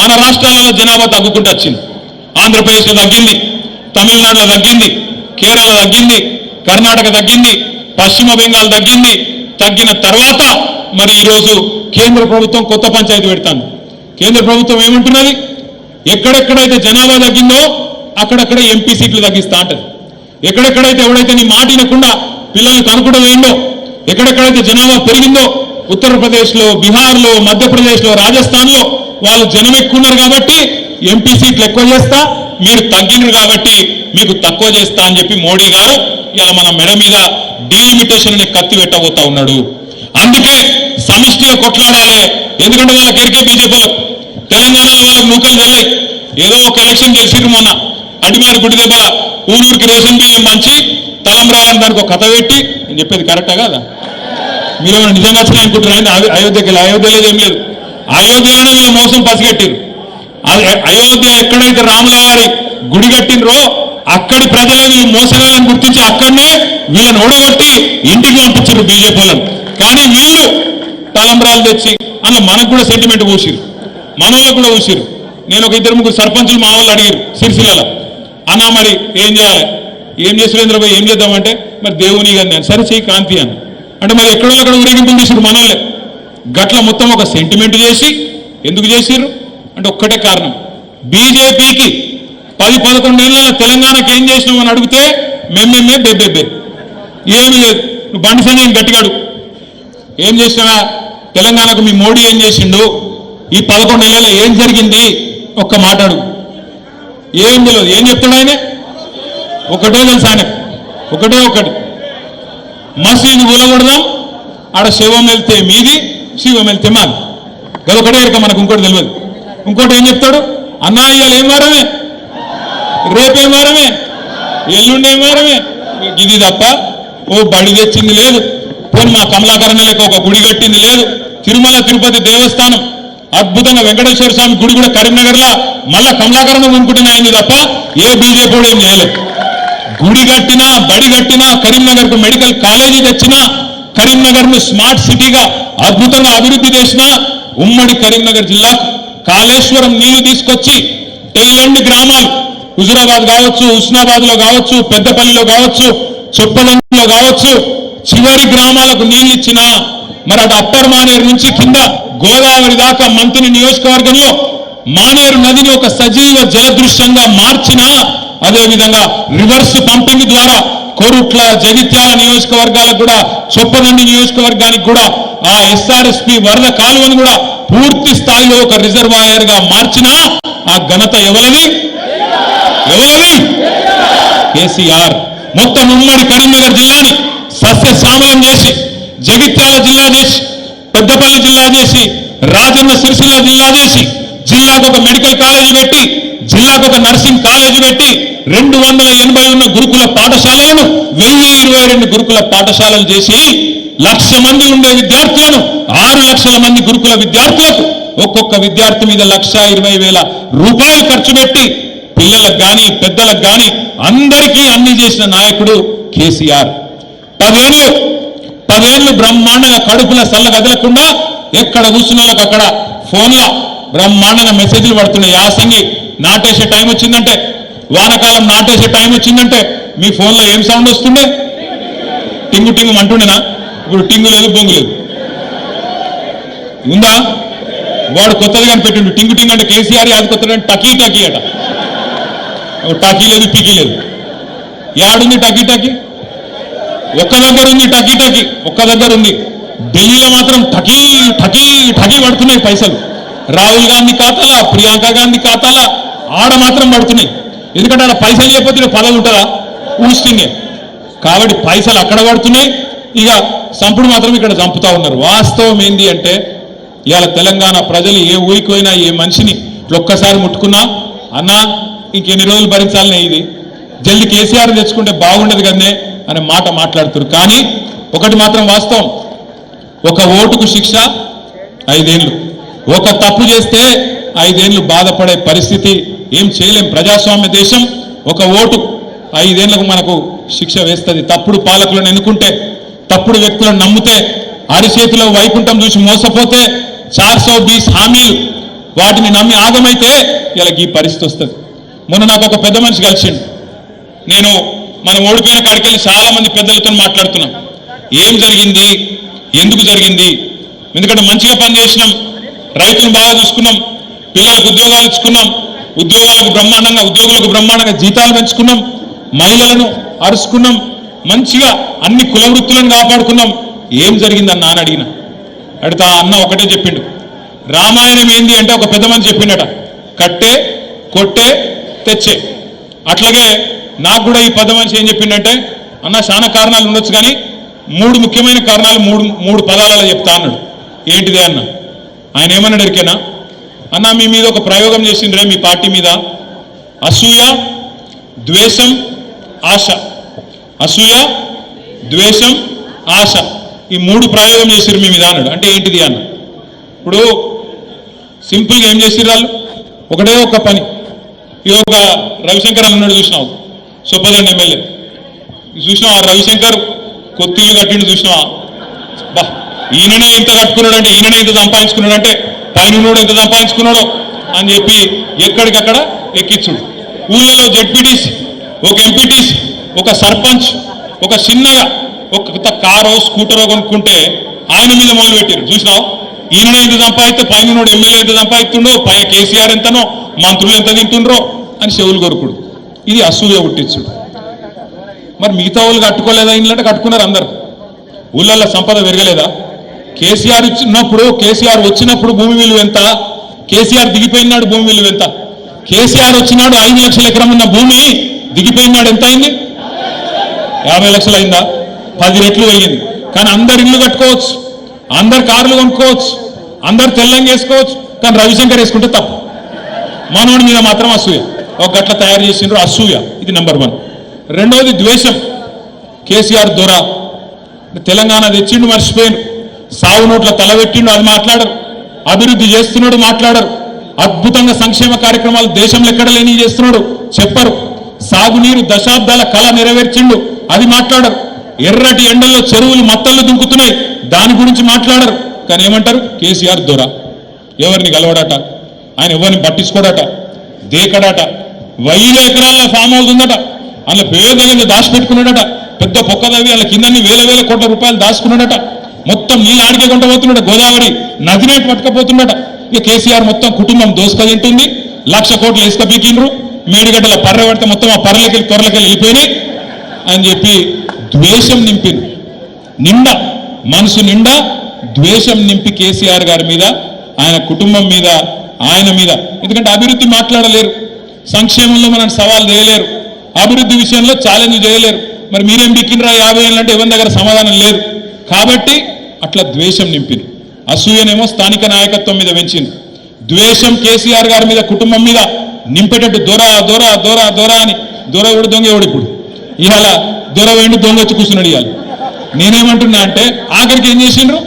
మన రాష్ట్రాలలో జనాభా తగ్గుకుంటూ వచ్చింది. ఆంధ్రప్రదేశ్లో తగ్గింది, తమిళనాడులో తగ్గింది, కేరళ తగ్గింది, కర్ణాటక తగ్గింది, పశ్చిమ బెంగాల్ తగ్గింది. తగ్గిన తర్వాత మరి ఈరోజు కేంద్ర ప్రభుత్వం కొత్త పంచాయతీ పెడతాను. కేంద్ర ప్రభుత్వం ఏమంటున్నది, ఎక్కడెక్కడైతే జనాభా తగ్గిందో అక్కడక్కడ ఎంపీ సీట్లు తగ్గిస్తా అంటది. ఎక్కడెక్కడైతే ఎవడైతే నీ మాట వినకుండా పిల్లల్ని కనుకోవడం ఏందో, ఎక్కడెక్కడైతే జనాభా పెరిగిందో, ఉత్తరప్రదేశ్లో, బీహార్లో, మధ్యప్రదేశ్లో, రాజస్థాన్లో వాళ్ళు జనం ఎక్కువ ఉన్నారు కాబట్టి ఎంపీ సీట్లు ఎక్కువ చేస్తా, మీరు తగ్గినారు కాబట్టి మీకు తక్కువ చేస్తా అని చెప్పి మోడీ గారు ఇలా మన మెడ మీద డీలిమిటేషన్ అనే కత్తి పెట్టబోతా ఉన్నాడు. అందుకే సమిష్టిగా కొట్లాడాలి. ఎందుకంటే వాళ్ళకి ఎరికే బీజేపీలో తెలంగాణలో వాళ్ళకి నూకలు వెళ్ళాయి. ఏదో ఒక ఎలక్షన్ గెలిచిరు మొన్న, అడిమాడి గుడి దెబ్బ ఊరూరికి రేషన్ బియ్యం మంచి తలంబ్రాలని దానికి ఒక కథ పెట్టి, నేను చెప్పేది కరెక్టా కాదా? మీరేమైనా నిజంగా వచ్చినా అనుకుంటున్నారండి? అయోధ్యకి వెళ్ళి, అయోధ్య లేదు, ఏం లేదు. అయోధ్యలోనే వీళ్ళ మోసం పసిగట్టిరు. అయోధ్య ఎక్కడైతే రాముల వారి గుడి కట్టినరో అక్కడి ప్రజలే వీళ్ళు మోసగాళ్ళని గుర్తించి అక్కడనే వీళ్ళని ఓడగొట్టి ఇంటికి పంపించారు బీజేపీ వాళ్ళని. కానీ వీళ్ళు తలంబ్రాలు తెచ్చి అలా మనకు కూడా సెంటిమెంట్ పూసిరు, మనలో కూడా పూసిరు. నేను ఒక 2-3 సర్పంచులు మా వాళ్ళు అడిగారు సిరిసిల్లలో, అన్న మరి ఏం చేయాలి, ఏం చేసేంద్ర పోయి ఏం చేద్దామంటే మరి దేవుని కానీ సరే చెయ్యి క్రాంతి అని అంటే మరి ఎక్కడో అక్కడ ఊరేగింపులు చేసిరు మనోళ్ళే. గట్ల మొత్తం ఒక సెంటిమెంట్ చేసి ఎందుకు చేసిర్రు అంటే ఒక్కటే కారణం, బీజేపీకి 10-11 ఏళ్ళ తెలంగాణకి ఏం చేసినావు అని అడిగితే మేమేమే బెబ్బెబ్బే ఏమీ లేదు. నువ్వు బండి సంజయ్ గట్టిగాడు ఏం చేసినావా, తెలంగాణకు మీ మోడీ ఏం చేసిండు, ఈ 11 ఏళ్ళలో ఏం జరిగింది ఒక్క మాట్లాడు. ఏం తెలియదు. ఏం చెప్తాడు ఆయన? ఒకటే తెలుసు ఆయన, ఒకటే ఒకటి, మసీదు కూలగొడదాం, ఆడ శివం వెళ్తే మీది, శివం వెళ్తే మాది. అదొకటే ఇక మనకు ఇంకోటి తెలియదు. ఇంకోటి ఏం చెప్తాడు, అన్నా ఇవాళ ఏం వారమే, రేపేం వారమే, ఎల్లుండి ఏం వారమే, ఇది తప్ప ఓ బడి తెచ్చింది లేదు, పోనీ మా కమలాకరణ లేక ఒక గుడి కట్టింది లేదు. తిరుమల తిరుపతి దేవస్థానం అద్భుతంగా వెంకటేశ్వర స్వామి గుడి కూడా కరీంనగర్లో మళ్ళా కమలాకరణ కొనుక్కుంటున్నాయింది తప్ప ఏ బీజేపీ ఏం చేయలేదు. గుడి కట్టినా, బడి కట్టినా, కరీంనగర్కు మెడికల్ కాలేజీ తెచ్చినా, కరీంనగర్ను స్మార్ట్ సిటీగా అద్భుతంగా అభివృద్ధి చేసిన ఉమ్మడి కరీంనగర్ జిల్లా కాళేశ్వరం నీళ్లు తీసుకొచ్చి టైలెండ్ గ్రామాలు హుజురాబాద్ కావచ్చు, హుస్నాబాద్ లో కావచ్చు, పెద్దపల్లిలో కావచ్చు, చొప్పదంలో కావచ్చు, చివరి గ్రామాలకు నీళ్లు ఇచ్చినా మరి అటు అప్పర్ మానేరు నుంచి కింద గోదావరి దాకా మంత్రి నియోజకవర్గంలో మానేరు నదిని ఒక సజీవ జలదృశ్యంగా మార్చినా, అదేవిధంగా రివర్స్ పంపింగ్ ద్వారా కోరుట్ల జగిత్యాల నియోజకవర్గాలకు కూడా చొప్పదండి నియోజకవర్గానికి కూడా ఆ ఎస్ఆర్ఎస్పి వరద కాలువను కూడా పూర్తి స్థాయిలో ఒక రిజర్వాయర్ గా మార్చినా ఆ ఘనత ఎవరిది? కేసీఆర్. మొత్తం ఉమ్మడి కరీంనగర్ జిల్లాని సస్యశ్యామలం చేసి, జగిత్యాల జిల్లా చేసి, పెద్దపల్లి జిల్లా చేసి, రాజన్న సిరిసిల్ల జిల్లా చేసి, జిల్లాకు ఒక మెడికల్ కాలేజీ పెట్టి, జిల్లాకు ఒక నర్సింగ్ కాలేజీ పెట్టి 280 ఉన్న గురుకుల పాఠశాలలను 1022 గురుకుల పాఠశాలలు చేసి 1,00,000 మంది ఉండే విద్యార్థులను 6 లక్షల మంది గురుకుల విద్యార్థులకు ఒక్కొక్క విద్యార్థి మీద 1,20,000 రూపాయలు ఖర్చు పెట్టి పిల్లలకు కానీ పెద్దలకు కానీ అందరికీ అన్ని చేసిన నాయకుడు కేసీఆర్. 10 ఏళ్ళు బ్రహ్మాండంగా కడుపుల సల్ల కదలకుండా ఎక్కడ కూర్చున్న వాళ్ళకి అక్కడ ఫోన్ల బ్రహ్మాండంగా మెసేజ్లు పడుతున్నాయి. యాసంగి నాటేసే టైం వచ్చిందంటే, వానకాలం నాటేసే టైం వచ్చిందంటే మీ ఫోన్లో ఏం సౌండ్ వస్తుండే? టింగు టింగు అంటుండేనా? ఇప్పుడు టింగు లేదు, బొంగు లేదు. ఉందా? వాడు కొత్తగా కనిపెట్టిండు టింగు టింగు అంటే కేసీఆర్, అది కొత్తగా టకీ టకీ అట. టకీ లేదు, పికీ లేదు. యాడుంది టకీ టకీ? ఒక్క దగ్గర ఉంది టకీ టకీ, ఒక్క దగ్గర ఉంది. ఢిల్లీలో మాత్రం టకీ టకీ టకీ పడుతున్నాయి పైసలు. రాహుల్ గాంధీ ఖాతాలా, ప్రియాంక గాంధీ ఖాతాలా ఆడ మాత్రం పడుతున్నాయి. ఎందుకంటే ఆడ పైసలు లేకపోతే పదవి ఉంటుందా? ఊస్టింగే. కాబట్టి పైసలు అక్కడ పడుతున్నాయి, ఇక సంపుడు మాత్రం ఇక్కడ చంపుతా ఉన్నారు. వాస్తవం ఏంది అంటే ఇవాళ తెలంగాణ ప్రజలు ఏ ఊరికి పోయినా ఏ మనిషిని ఒక్కసారి ముట్టుకున్నా అన్నా ఇంకెన్ని రోజులు భరించాలనే, ఇది జల్ది కేసీఆర్ తెచ్చుకుంటే బాగుండదు కదనే అనే మాట మాట్లాడుతారు. కానీ ఒకటి మాత్రం వాస్తవం, ఒక ఓటుకు శిక్ష 5 ఏళ్ళు, ఒక తప్పు చేస్తే 5 ఏళ్ళు బాధపడే పరిస్థితి. ఏం చేయలేం. ప్రజాస్వామ్య దేశం. ఒక ఓటు 5 ఏళ్లకు మనకు శిక్ష వేస్తుంది. తప్పుడు పాలకులను ఎన్నుకుంటే, తప్పుడు వ్యక్తులను నమ్మితే, అరిచేతిలో వైకుంఠం చూసి మోసపోతే, 420 హామీలు వాటిని నమ్మి ఆగమైతే ఇలా ఈ పరిస్థితి వస్తుంది. మొన్న నాకు ఒక పెద్ద మనిషి కలిసిండు. నేను మనం ఓడిపోయిన కాడికెళ్ళి చాలా మంది పెద్దలతో మాట్లాడుతున్నాం. ఏం జరిగింది, ఎందుకు జరిగింది? ఎందుకంటే మంచిగా పనిచేసినాం, రైతులను బాగా చూసుకున్నాం, పిల్లలకు ఉద్యోగాలు ఇచ్చుకున్నాం, ఉద్యోగులకు బ్రహ్మాండంగా జీతాలు పెంచుకున్నాం, మహిళలను అరుచుకున్నాం, మంచిగా అన్ని కుల వృత్తులను కాపాడుకున్నాం. ఏం జరిగిందన్న అని అడిగిన. అడిగితే ఆ అన్న ఒకటే చెప్పిండు, రామాయణం ఏంది అంటే ఒక పెద్ద మంది చెప్పిండట, కట్టే కొట్టే తెచ్చే. అట్లాగే నాకు కూడా ఈ పెద్ద మనిషి ఏం చెప్పిండంటే, అన్న చాలా కారణాలు ఉండొచ్చు కానీ 3 ముఖ్యమైన కారణాలు మూడు పదాలలో చెప్తా అన్నాడు. ఏంటిదే అన్న? ఆయన ఏమన్నాడు ఎరికేనా? అన్న మీ మీద ఒక ప్రయోగం చేసిండ్రే, మీ పార్టీ మీద, అసూయ, ద్వేషం, ఆశ. అసూయ, ద్వేషం, ఆశ, ఈ 3 ప్రయోగం చేసిరు మీ మీద అన్నాడు. అంటే ఏంటిది అన్న? ఇప్పుడు సింపుల్గా ఏం చేసిర్రు వాళ్ళు? ఒకటే ఒక పని. ఈ ఒక రవిశంకర్ అన్నాడు, చూసినావు చొప్పదండి ఎమ్మెల్యే, చూసినావు ఆ రవిశంకర్ కొత్తిల్లు కట్టిండు, చూసినావా? బా, ఈయననే ఇంత కట్టుకున్నాడు అంటే, ఈయననే ఇంత సంపాదించుకున్నాడు అంటే పైనోడు ఎంత సంపాదించుకున్నాడో అని చెప్పి ఎక్కడికక్కడ ఎక్కించుడు. ఊళ్ళలో జెడ్పీటీసీ, ఒక ఎంపీటీసీ, ఒక సర్పంచ్, ఒక చిన్నగా ఒక కారో స్కూటరో కొనుక్కుంటే ఆయన మీద మొదలుపెట్టారు. చూసినావు? ఈయననే ఇంత సంపాదిస్తే పైనోడు ఎమ్మెల్యే ఎంత సంపాదిస్తుండో, పై కేసీఆర్ ఎంతనో, మంత్రులు ఎంత తింటుండ్రో అని చెవులు కొరుకుడు. ఇది అసూయ పుట్టించుడు. మరి మిగతా వాళ్ళు కట్టుకోలేదా? ఇంట్లో కట్టుకున్నారు అందరు. ఊళ్ళల్లో సంపద పెరగలేదా? కేసీఆర్ ఇచ్చినప్పుడు, కేసీఆర్ వచ్చినప్పుడు భూమి విలువ ఎంత? కేసీఆర్ దిగిపోయినాడు భూమి విలువ ఎంత? కేసీఆర్ వచ్చినాడు 5 లక్షల ఎకరం ఉన్న భూమి దిగిపోయినాడు ఎంత అయింది? 50 లక్షలు అయిందా? 10 రెట్లు పెరిగింది. కానీ అందరు ఇల్లు కట్టుకోవచ్చు, అందరు కార్లు కొనుక్కోవచ్చు, అందరు తెల్లంగా వేసుకోవచ్చు, కానీ రవిశంకర్ వేసుకుంటే తప్పు. మనోడి మీద మాత్రం అసూయ. ఒక గట్ల తయారు చేసిండ్రు అసూయ. ఇది నెంబర్ 1. రెండోది ద్వేషం. కేసీఆర్ దొర తెలంగాణ తెచ్చిండు, మర్చిపోయిండు. సాగు నోట్ల తలబెట్టిండు, అది మాట్లాడరు. అభివృద్ధి చేస్తున్నాడు, మాట్లాడరు. అద్భుతంగా సంక్షేమ కార్యక్రమాలు దేశంలో ఎక్కడ లేని చేస్తున్నాడు, చెప్పరు. సాగునీరు దశాబ్దాల కళ నెరవేర్చిండు, అది మాట్లాడరు. ఎర్రటి ఎండల్లో చెరువులు మత్తళ్ళు దుంకుతున్నాయి, దాని గురించి మాట్లాడరు. కానీ ఏమంటారు? కేసీఆర్ దొర. ఎవరిని గలవడట, ఆయన ఎవరిని పట్టించుకోడట, దేకడట. 1000 ఎకరాల ఫామ్ హౌస్ ఉందట, అందులో పేదగా దాచిపెట్టుకున్నాడట. పెద్ద పొక్కదవి వాళ్ళ కిందన్ని వేల కోట్ల రూపాయలు దాచుకున్నాడట. మొత్తం నీళ్ళు ఆడికే కొంట పోతున్నాడు, గోదావరి నదినే పట్టుకపోతున్నాడట. ఇక కేసీఆర్ మొత్తం కుటుంబం దోసుక తింటుంది, 1,00,000 కోట్లు ఇసుక పీకిండ్రు, మేడిగడ్డల పర్ర పడితే మొత్తం ఆ పర్రలకెళ్ళి కొర్రలకెళ్ళి వెళ్ళిపోయినాయి అని చెప్పి ద్వేషం నింపింది. నిండా మనసు నిండా ద్వేషం నింపి కేసీఆర్ గారి మీద, ఆయన కుటుంబం మీద, ఆయన మీద. ఎందుకంటే అభివృద్ధి మాట్లాడలేరు, సంక్షేమంలో మనం సవాల్ చేయలేరు, అభివృద్ధి విషయంలో ఛాలెంజ్ చేయలేరు. మరి మీరేం బిక్కినరా 50 ఏళ్ళు అంటే ఎవరి దగ్గర సమాధానం లేదు. కాబట్టి అట్లా ద్వేషం నింపింది. అసూయనేమో స్థానిక నాయకత్వం మీద పెంచింది. ద్వేషం కేసీఆర్ గారి మీద, కుటుంబం మీద నింపేటట్టు దొరా దొరా దొరా దొరా అని, దొర ఎవడు దొంగ ఎవడు ఇప్పుడు ఇవాళ దొర వేండి దొంగ వచ్చి కూర్చున్నాడు. ఇవాళ నేనేమంటున్నా అంటే ఆఖరికి ఏం చేసిండ్రు,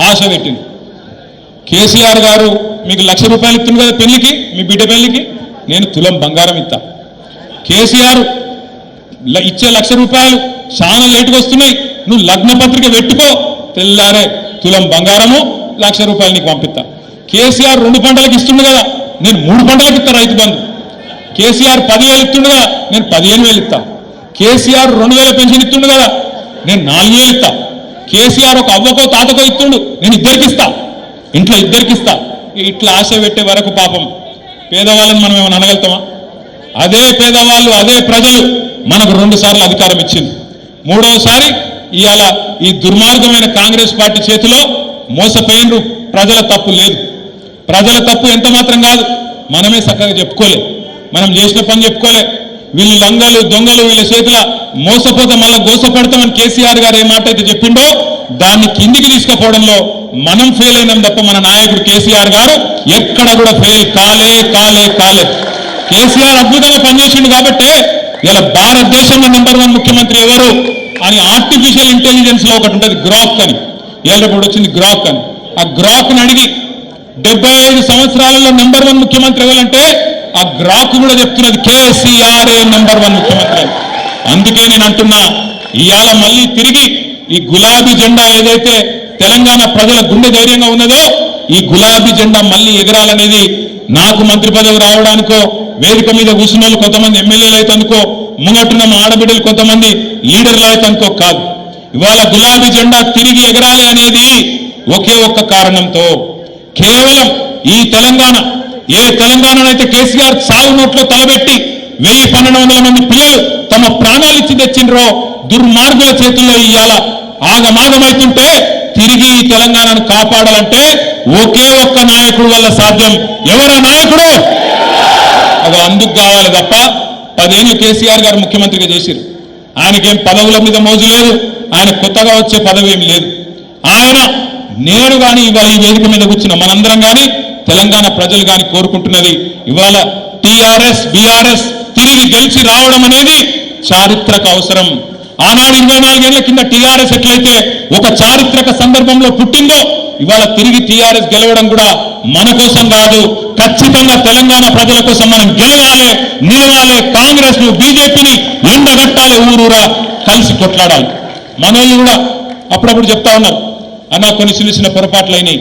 ఆశ పెట్టింది. కేసీఆర్ గారు మీకు 1,00,000 రూపాయలు ఇస్తుంది కదా పెళ్లికి, మీ బిడ్డ పెళ్లికి నేను తులం బంగారం ఇస్తా. కేసీఆర్ ఇచ్చే 1,00,000 రూపాయలు చాలా లేటుగా వస్తున్నాయి, నువ్వు లగ్న పత్రిక పెట్టుకో, తెల్లారే తులం బంగారము 1,00,000 రూపాయలు నీకు పంపిస్తా. కేసీఆర్ 2 పంటలకు ఇస్తుండు కదా, నేను 3 పంటలకు ఇస్తా రైతు బంధు. కేసీఆర్ 10,000 ఇస్తుండు కదా, నేను 15,000 ఇస్తా. కేసీఆర్ 2,000 పెన్షన్ ఇస్తుండు కదా, నేను 4,000 ఇస్తా. కేసీఆర్ ఒక అవ్వకో తాతకో ఇస్తుండు, నేను ఇద్దరికిస్తా, ఇంట్లో ఇద్దరికిస్తా. ఇట్లా ఆశ పెట్టే వరకు పాపం పేదవాళ్ళని మనం ఏమైనా అనగలుగుతామా? అదే పేదవాళ్ళు, అదే ప్రజలు మనకు 2 సార్లు అధికారం ఇచ్చింది. 3వసారి ఇవాళ ఈ దుర్మార్గమైన కాంగ్రెస్ పార్టీ చేతిలో మోసపోయినరు. ప్రజల తప్పు లేదు, ప్రజల తప్పు ఎంత మాత్రం కాదు, మనమే చక్కగా చెప్పుకోలే, మనం చేసిన పని చెప్పుకోలే. వీళ్ళు లంగలు దొంగలు, వీళ్ళ చేతిలో మోసపోతే మళ్ళీ గోసపడతామని కేసీఆర్ గారు ఏ మాట అయితే చెప్పిండో దాన్ని కిందికి తీసుకుపోవడంలో మనం ఫెయిల్ అయినాం తప్ప మన నాయకుడు కేసీఆర్ గారు ఎక్కడ కూడా ఫెయిల్ కాలే. కేసీఆర్ అద్భుతంగా పనిచేసిండు కాబట్టి ఇలా భారతదేశంలో నంబర్ 1 ముఖ్యమంత్రి ఎవరు అని ఆర్టిఫిషియల్ ఇంటెలిజెన్స్ లో ఒకటి ఉంటుంది, గ్రాక్ అని. ఇప్పుడు వచ్చింది గ్రాక్ అని. ఆ గ్రాక్ ని అడిగి 75 సంవత్సరాలలో నంబర్ 1 ముఖ్యమంత్రి ఎవరంటే ఆ గ్రాక్ కూడా చెప్తున్నది కేసీఆర్ నంబర్ 1 ముఖ్యమంత్రి. అందుకే నేను అంటున్నా, ఇవాళ మళ్ళీ తిరిగి ఈ గులాబీ జెండా ఏదైతే తెలంగాణ ప్రజల గుండె ధైర్యంగా ఉన్నదో ఈ గులాబీ జెండా మళ్ళీ ఎగరాలనేది నాకు మంత్రి పదవి రావడానికో, వేదిక మీద కూర్చున్న వాళ్ళు కొంతమంది ఎమ్మెల్యేలు అయితే అనుకో, ముంగట్టున్న మా ఆడబిడ్డలు కొంతమంది లీడర్లు అయితే అనుకో కాదు. ఇవాళ గులాబీ జెండా తిరిగి ఎగరాలి అనేది ఒకే ఒక్క కారణంతో, కేవలం ఈ తెలంగాణ, ఏ తెలంగాణనైతే కేసీఆర్ సాగు నోట్లో తలబెట్టి 1,000-1,200 మంది పిల్లలు తమ ప్రాణాలు ఇచ్చి తెచ్చిండ్రో దుర్మార్గుల చేతుల్లో ఇవాళ ఆగమాగమైతుంటే తిరిగి ఈ తెలంగాణను కాపాడాలంటే ఒకే ఒక్క నాయకుడు వల్ల సాధ్యం. ఎవరా నాయకుడు? అది అందుకు కావాలి తప్ప 10 ఏళ్ళు కేసీఆర్ గారు ముఖ్యమంత్రిగా చేశారు. ఆయనకేం పదవుల మీద మోజు లేదు, ఆయన కొత్తగా వచ్చే పదవి ఏమి లేదు. ఆయన నేను కానీ ఇవాళ ఈ వేదిక మీద కూర్చున్న మనందరం కానీ తెలంగాణ ప్రజలు కానీ కోరుకుంటున్నది ఇవాళ టీఆర్ఎస్ బీఆర్ఎస్ తిరిగి గెలిచి రావడం అనేది చారిత్రక అవసరం. ఆనాడు 24 ఏళ్ల కింద టీఆర్ఎస్ ఎట్లయితే ఒక చారిత్రక సందర్భంలో పుట్టిందో ఇవాళ తిరిగి టీఆర్ఎస్ గెలవడం కూడా మన కోసం కాదు, ఖచ్చితంగా తెలంగాణ ప్రజల కోసం మనం గెలవాలి, నిలవాలి. కాంగ్రెస్ ను బీజేపీని ఎండగట్టాలి, ఊరూరా కలిసి కొట్లాడాలి. మనోళ్ళు కూడా అప్పుడప్పుడు చెప్తా ఉన్నారు, అన్న కొన్ని చిన్న పొరపాట్లు అయినాయి,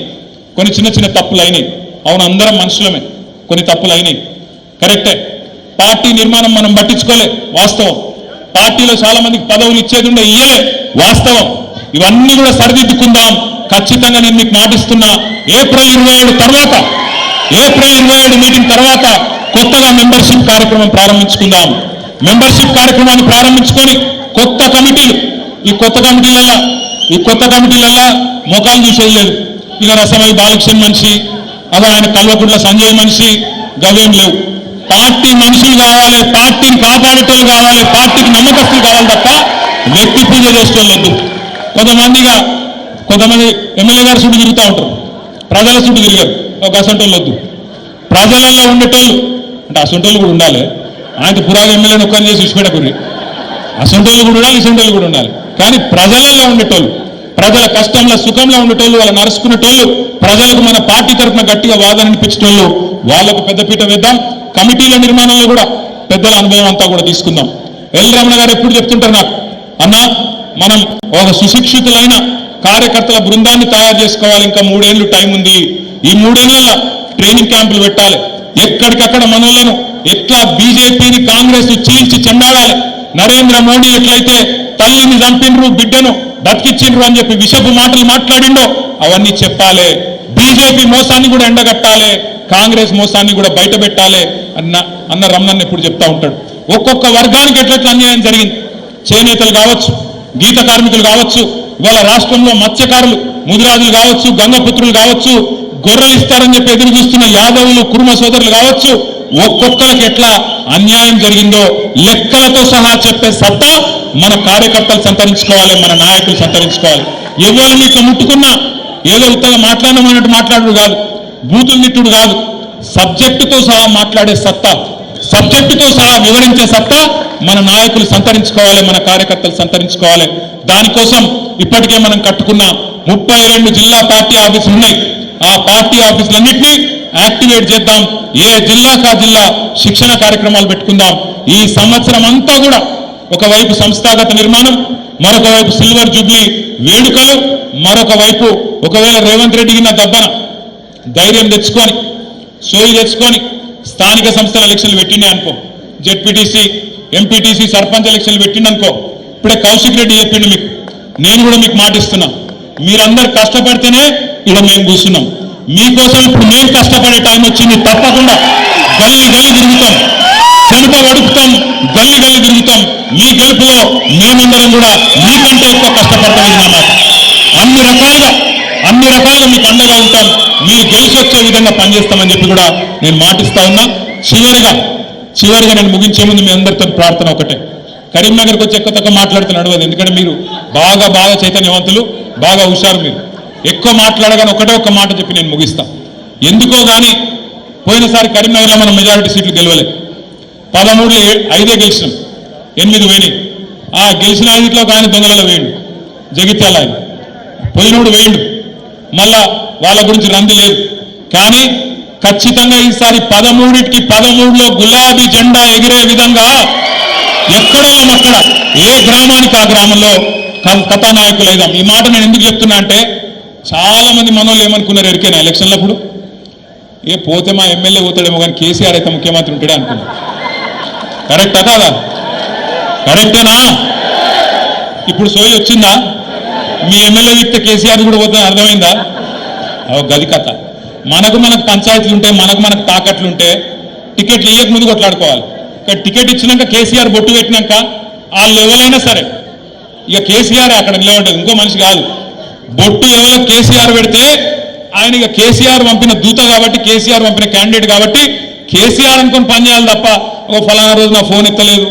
కొన్ని చిన్న తప్పులు అయినాయి. అవును, అందరం మనుషులమే, కొన్ని తప్పులు అయినాయి, కరెక్టే. పార్టీ నిర్మాణం మనం పట్టించుకోలే, వాస్తవం. పార్టీలో చాలా మందికి పదవులు ఇచ్చేది ఉండే, ఇయ్యలే, వాస్తవం. ఇవన్నీ కూడా సరిదిద్దుకుందాం. ఖచ్చితంగా నేను మీకు మాటిస్తున్నా, ఏప్రిల్ 27 తర్వాత, ఏప్రిల్ 27 మీటింగ్ తర్వాత కొత్తగా మెంబర్షిప్ కార్యక్రమం ప్రారంభించుకుందాం. మెంబర్షిప్ కార్యక్రమాన్ని ప్రారంభించుకొని కొత్త కమిటీలు, ఈ కొత్త కమిటీలలో ముఖాలు చూసేది లేదు. ఇక రసమై బాలకృష్ణ మనిషి, అలా ఆయన కల్వకుంట్ల సంజయ్ మనిషి, గవేం లేవు. పార్టీ మనుషులు కావాలి, పార్టీని కాపాడేటోళ్ళు కావాలి, పార్టీకి నమ్మకస్తులు కావాలి తప్ప వ్యక్తి పూజ చేసుకోలేదు. కొంతమంది ఎమ్మెల్యే గారు చుట్టూ తిరుగుతూ ఉంటారు, ప్రజల చుట్టూ తిరిగారు. ఒక అసంటోళ్ళు వద్దు, ప్రజలలో ఉండేటోళ్ళు అంటే అసంటోళ్ళు కూడా ఉండాలి. ఆయన పురాగా ఎమ్మెల్యేని ఒక్కరిని చేసి విడిచిపెట్టకూడదు. అసంటోళ్ళు కూడా ఉండాలి, ఇసంటోళ్ళు కూడా ఉండాలి. కానీ ప్రజలలో ఉండేటోళ్ళు, ప్రజల కష్టంలో సుఖంలో ఉండేటోళ్ళు, వాళ్ళని నరుచుకునేటోళ్ళు, ప్రజలకు మన పార్టీ తరఫున గట్టిగా వాదన అనిపించేటోళ్ళు, వాళ్లకు పెద్దపీట వేద్దాం. కమిటీల నిర్మాణంలో కూడా పెద్దల అనుభవం అంతా కూడా తీసుకుందాం. ఎల్ రమణ గారు ఎప్పుడు చెప్తుంటారు నాకు, అన్నా మనం ఒక సుశిక్షితులైన కార్యకర్తల బృందాన్ని తయారు చేసుకోవాలి, ఇంకా 3 ఏళ్ళు టైం ఉంది. ఈ 3 ఏళ్లలో ట్రైనింగ్ క్యాంపులు పెట్టాలి. ఎక్కడికక్కడ మనోళ్ళను ఎట్లా బీజేపీని కాంగ్రెస్ చీల్చి చెండాడాలి, నరేంద్ర మోడీ ఎట్లయితే తల్లిని చంపిండ్రు బిడ్డను బతికిచ్చిండ్రు అని చెప్పి విషపు మాటలు మాట్లాడిండో అవన్నీ చెప్పాలి. బీజేపీ మోసాన్ని కూడా ఎండగట్టాలి, కాంగ్రెస్ మోసాన్ని కూడా బయట పెట్టాలి అన్న రమణన్ ఎప్పుడు చెప్తా ఉంటాడు. ఒక్కొక్క వర్గానికి ఎట్లెట్లా అన్యాయం జరిగింది. చేనేతలు కావచ్చు, గీత కార్మికులు కావచ్చు, ఇవాళ రాష్ట్రంలో మత్స్యకారులు ముదిరాజులు కావచ్చు, గంగపుత్రులు కావచ్చు, గొర్రెలు ఇస్తారని చెప్పి ఎదురు చూస్తున్న యాదవులు కుర్మ సోదరులు కావచ్చు, ఒక్కొక్కరికి ఎట్లా అన్యాయం జరిగిందో లెక్కలతో సహా చెప్పే సత్తా మన కార్యకర్తలు సంతరించుకోవాలి, మన నాయకులు సంతరించుకోవాలి. ఎవరిని ఇట్లా ముట్టుకున్నా ఏదో ఉత్తగా మాట్లాడమన్నట్టు మాట్లాడు కాదు, బూతులు తిట్టుడు కాదు, సబ్జెక్టుతో సహా మాట్లాడే సత్తా, సబ్జెక్టుతో సహా వివరించే సత్తా మన నాయకులు సంతరించుకోవాలి, మన కార్యకర్తలు సంతరించుకోవాలి. దానికోసం ఇప్పటికే మనం కట్టుకున్న 32 జిల్లా పార్టీ ఆఫీసులు ఉన్నాయి. ఆ పార్టీ ఆఫీసులన్నింటినీ యాక్టివేట్ చేద్దాం. ఏ జిల్లాకా జిల్లా శిక్షణ కార్యక్రమాలు పెట్టుకుందాం. ఈ సంవత్సరం అంతా కూడా ఒకవైపు సంస్థాగత నిర్మాణం, మరొక వైపు సిల్వర్ జూబ్లీ వేడుకలు, మరొక వైపు ఒకవేళ రేవంత్ రెడ్డికి నా దబ్బన ధైర్యం తెచ్చుకొని సోయి తెచ్చుకొని స్థానిక సంస్థల ఎలక్షన్లు పెట్టిండే అనుకో, జెడ్పీటీసీ ఎంపీటీసీ సర్పంచ్ ఎలక్షన్లు పెట్టిండనుకో, ఇప్పుడే కౌశిక్ రెడ్డి చెప్పిండు మీకు, నేను కూడా మీకు మాటిస్తున్నా, మీరందరూ కష్టపడితేనే ఇక్కడ మేము కూర్చున్నాం. మీకోసం ఇప్పుడు మేము కష్టపడే టైం వచ్చింది. తప్పకుండా గల్లీ గల్లీ తిరుగుతాం, చెమట వడుపుతాం, గల్లీ గల్లీ తిరుగుతాం. మీ గెలుపులో మేమందరం కూడా మీకంటే ఎక్కువ కష్టపడతాం. ఇది నా మాట. అన్ని రకాలుగా మీకు అండగా ఉంటాం. మీరు గెలిచి వచ్చే విధంగా పనిచేస్తామని చెప్పి కూడా నేను మాటిస్తా ఉన్నా. చివరిగా నేను ముగించే ముందు మీ అందరితో ప్రార్థన ఒకటే, కరీంనగర్కి వచ్చి ఎక్కువ తక్కువ మాట్లాడుతూ నడవదు. ఎందుకంటే మీరు బాగా చైతన్యవంతులు, బాగా హుషారు. మీరు ఎక్కువ మాట్లాడగానే ఒకటే ఒక్క మాట చెప్పి నేను ముగిస్తా. ఎందుకో కానీ పోయినసారి కరీంనగర్లో మనం మెజారిటీ సీట్లు గెలవలేదు. 13లో 5 గెలిచినాం, 8 వేణి. ఆ గెలిచిన 5లో కానీ దొంగలలో వేయండు, జగిత్యాల పోయినోడు వేయండు. మళ్ళా వాళ్ళ గురించి రంది లేదు. కానీ ఖచ్చితంగా ఈసారి 13కి 13లో గులాబీ జెండా ఎగిరే విధంగా ఎక్కడ ఏ గ్రామానికి ఆ గ్రామంలో కథానాయకులు అయిదాం. ఈ మాట నేను ఎందుకు చెప్తున్నా అంటే, చాలా మంది మనోళ్ళు ఏమనుకున్నారు ఎరికైనా ఎలక్షన్లప్పుడు, పోతే మా ఎమ్మెల్యే పోతాడేమో కానీ కేసీఆర్ అయితే ముఖ్యమంత్రి ఉంటాడే అనుకున్నారు. కరెక్టా కాదా? కరెక్టేనా? ఇప్పుడు సోయి వచ్చిందా? మీ ఎమ్మెల్యే వ్యక్తి కేసీఆర్ కూడా పోతే అర్థమైందా? గది కథ. మనకు పంచాయతీలు ఉంటే, మనకు తాకట్లు ఉంటే టికెట్లు ఇయ్యక ముందు కొట్లాడుకోవాలి. ఇక్కడ టికెట్ ఇచ్చినాక కేసీఆర్ బొట్టు పెట్టినాక వాళ్ళు ఎవరైనా సరే ఇక కేసీఆర్ అక్కడ నిలబడ్డది, ఇంకో మనిషి కాదు. బొట్టు ఎవరో కేసీఆర్ పెడితే ఆయన ఇక కేసీఆర్ పంపిన దూత కాబట్టి, కేసీఆర్ పంపిన క్యాండిడేట్ కాబట్టి కేసీఆర్ అనుకుని పని చేయాలి తప్ప, ఫలానా రోజు నా ఫోన్ ఎత్తలేదు,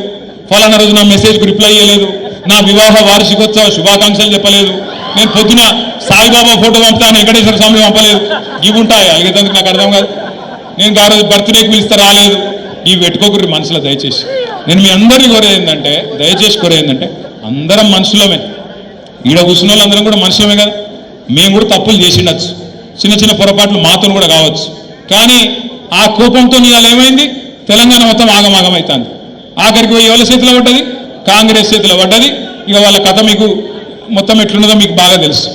ఫలానా రోజు నా మెసేజ్కి రిప్లై ఇవ్వలేదు, నా వివాహ వార్షికోత్సవ శుభాకాంక్షలు చెప్పలేదు, నేను పొద్దున సాయిబాబా ఫోటో పంపుతాను వెంకటేశ్వర స్వామి పంపలేదు, ఇవి ఉంటాయి. అలిగేందుకు నాకు అర్థం కాదు. నేను ఆ రోజు బర్త్డేకి పిలిస్తే రాలేదు, ఇవి పెట్టుకోకూడదు మనసులో. దయచేసి నేను మీ అందరినీ కోరేందంటే అందరం మనుషులమే, ఈడ కూర్చున్న వాళ్ళందరం కూడా మనుషులమే కదా. మేము కూడా తప్పులు చేసిండొచ్చు, చిన్న పొరపాట్లు మాతో కూడా కావచ్చు. కానీ ఆ కోపంతో ఇవాళ ఏమైంది, తెలంగాణ మొత్తం ఆగమాగమవుతుంది. ఆఖరికి ఎవరి చేతిలో పడ్డది, కాంగ్రెస్ చేతిలో పడ్డది. ఇక వాళ్ళ కథ మీకు మొత్తం ఎట్లున్నదో మీకు బాగా తెలుసు.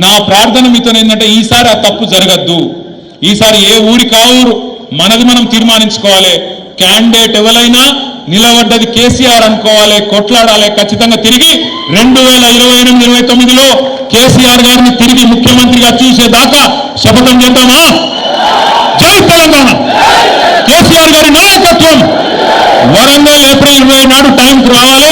నా ప్రార్థన మీతో ఏంటంటే, ఈసారి ఆ తప్పు జరగద్దు. ఈసారి ఏ ఊరి కావురు మనది మనం తీర్మానించుకోవాలి. క్యాండిడేట్ ఎవరైనా నిలబడ్డది కేసీఆర్ అనుకోవాలి, కొట్లాడాలి. ఖచ్చితంగా తిరిగి 2028-29లో కేసీఆర్ గారిని తిరిగి ముఖ్యమంత్రిగా చూసేదాకా శపథం చేద్దామా? జై తెలంగాణ! కేసీఆర్ గారి నాయకత్వం. వరంగల్ ఏప్రిల్ 20 నాడు టైంకి రావాలి.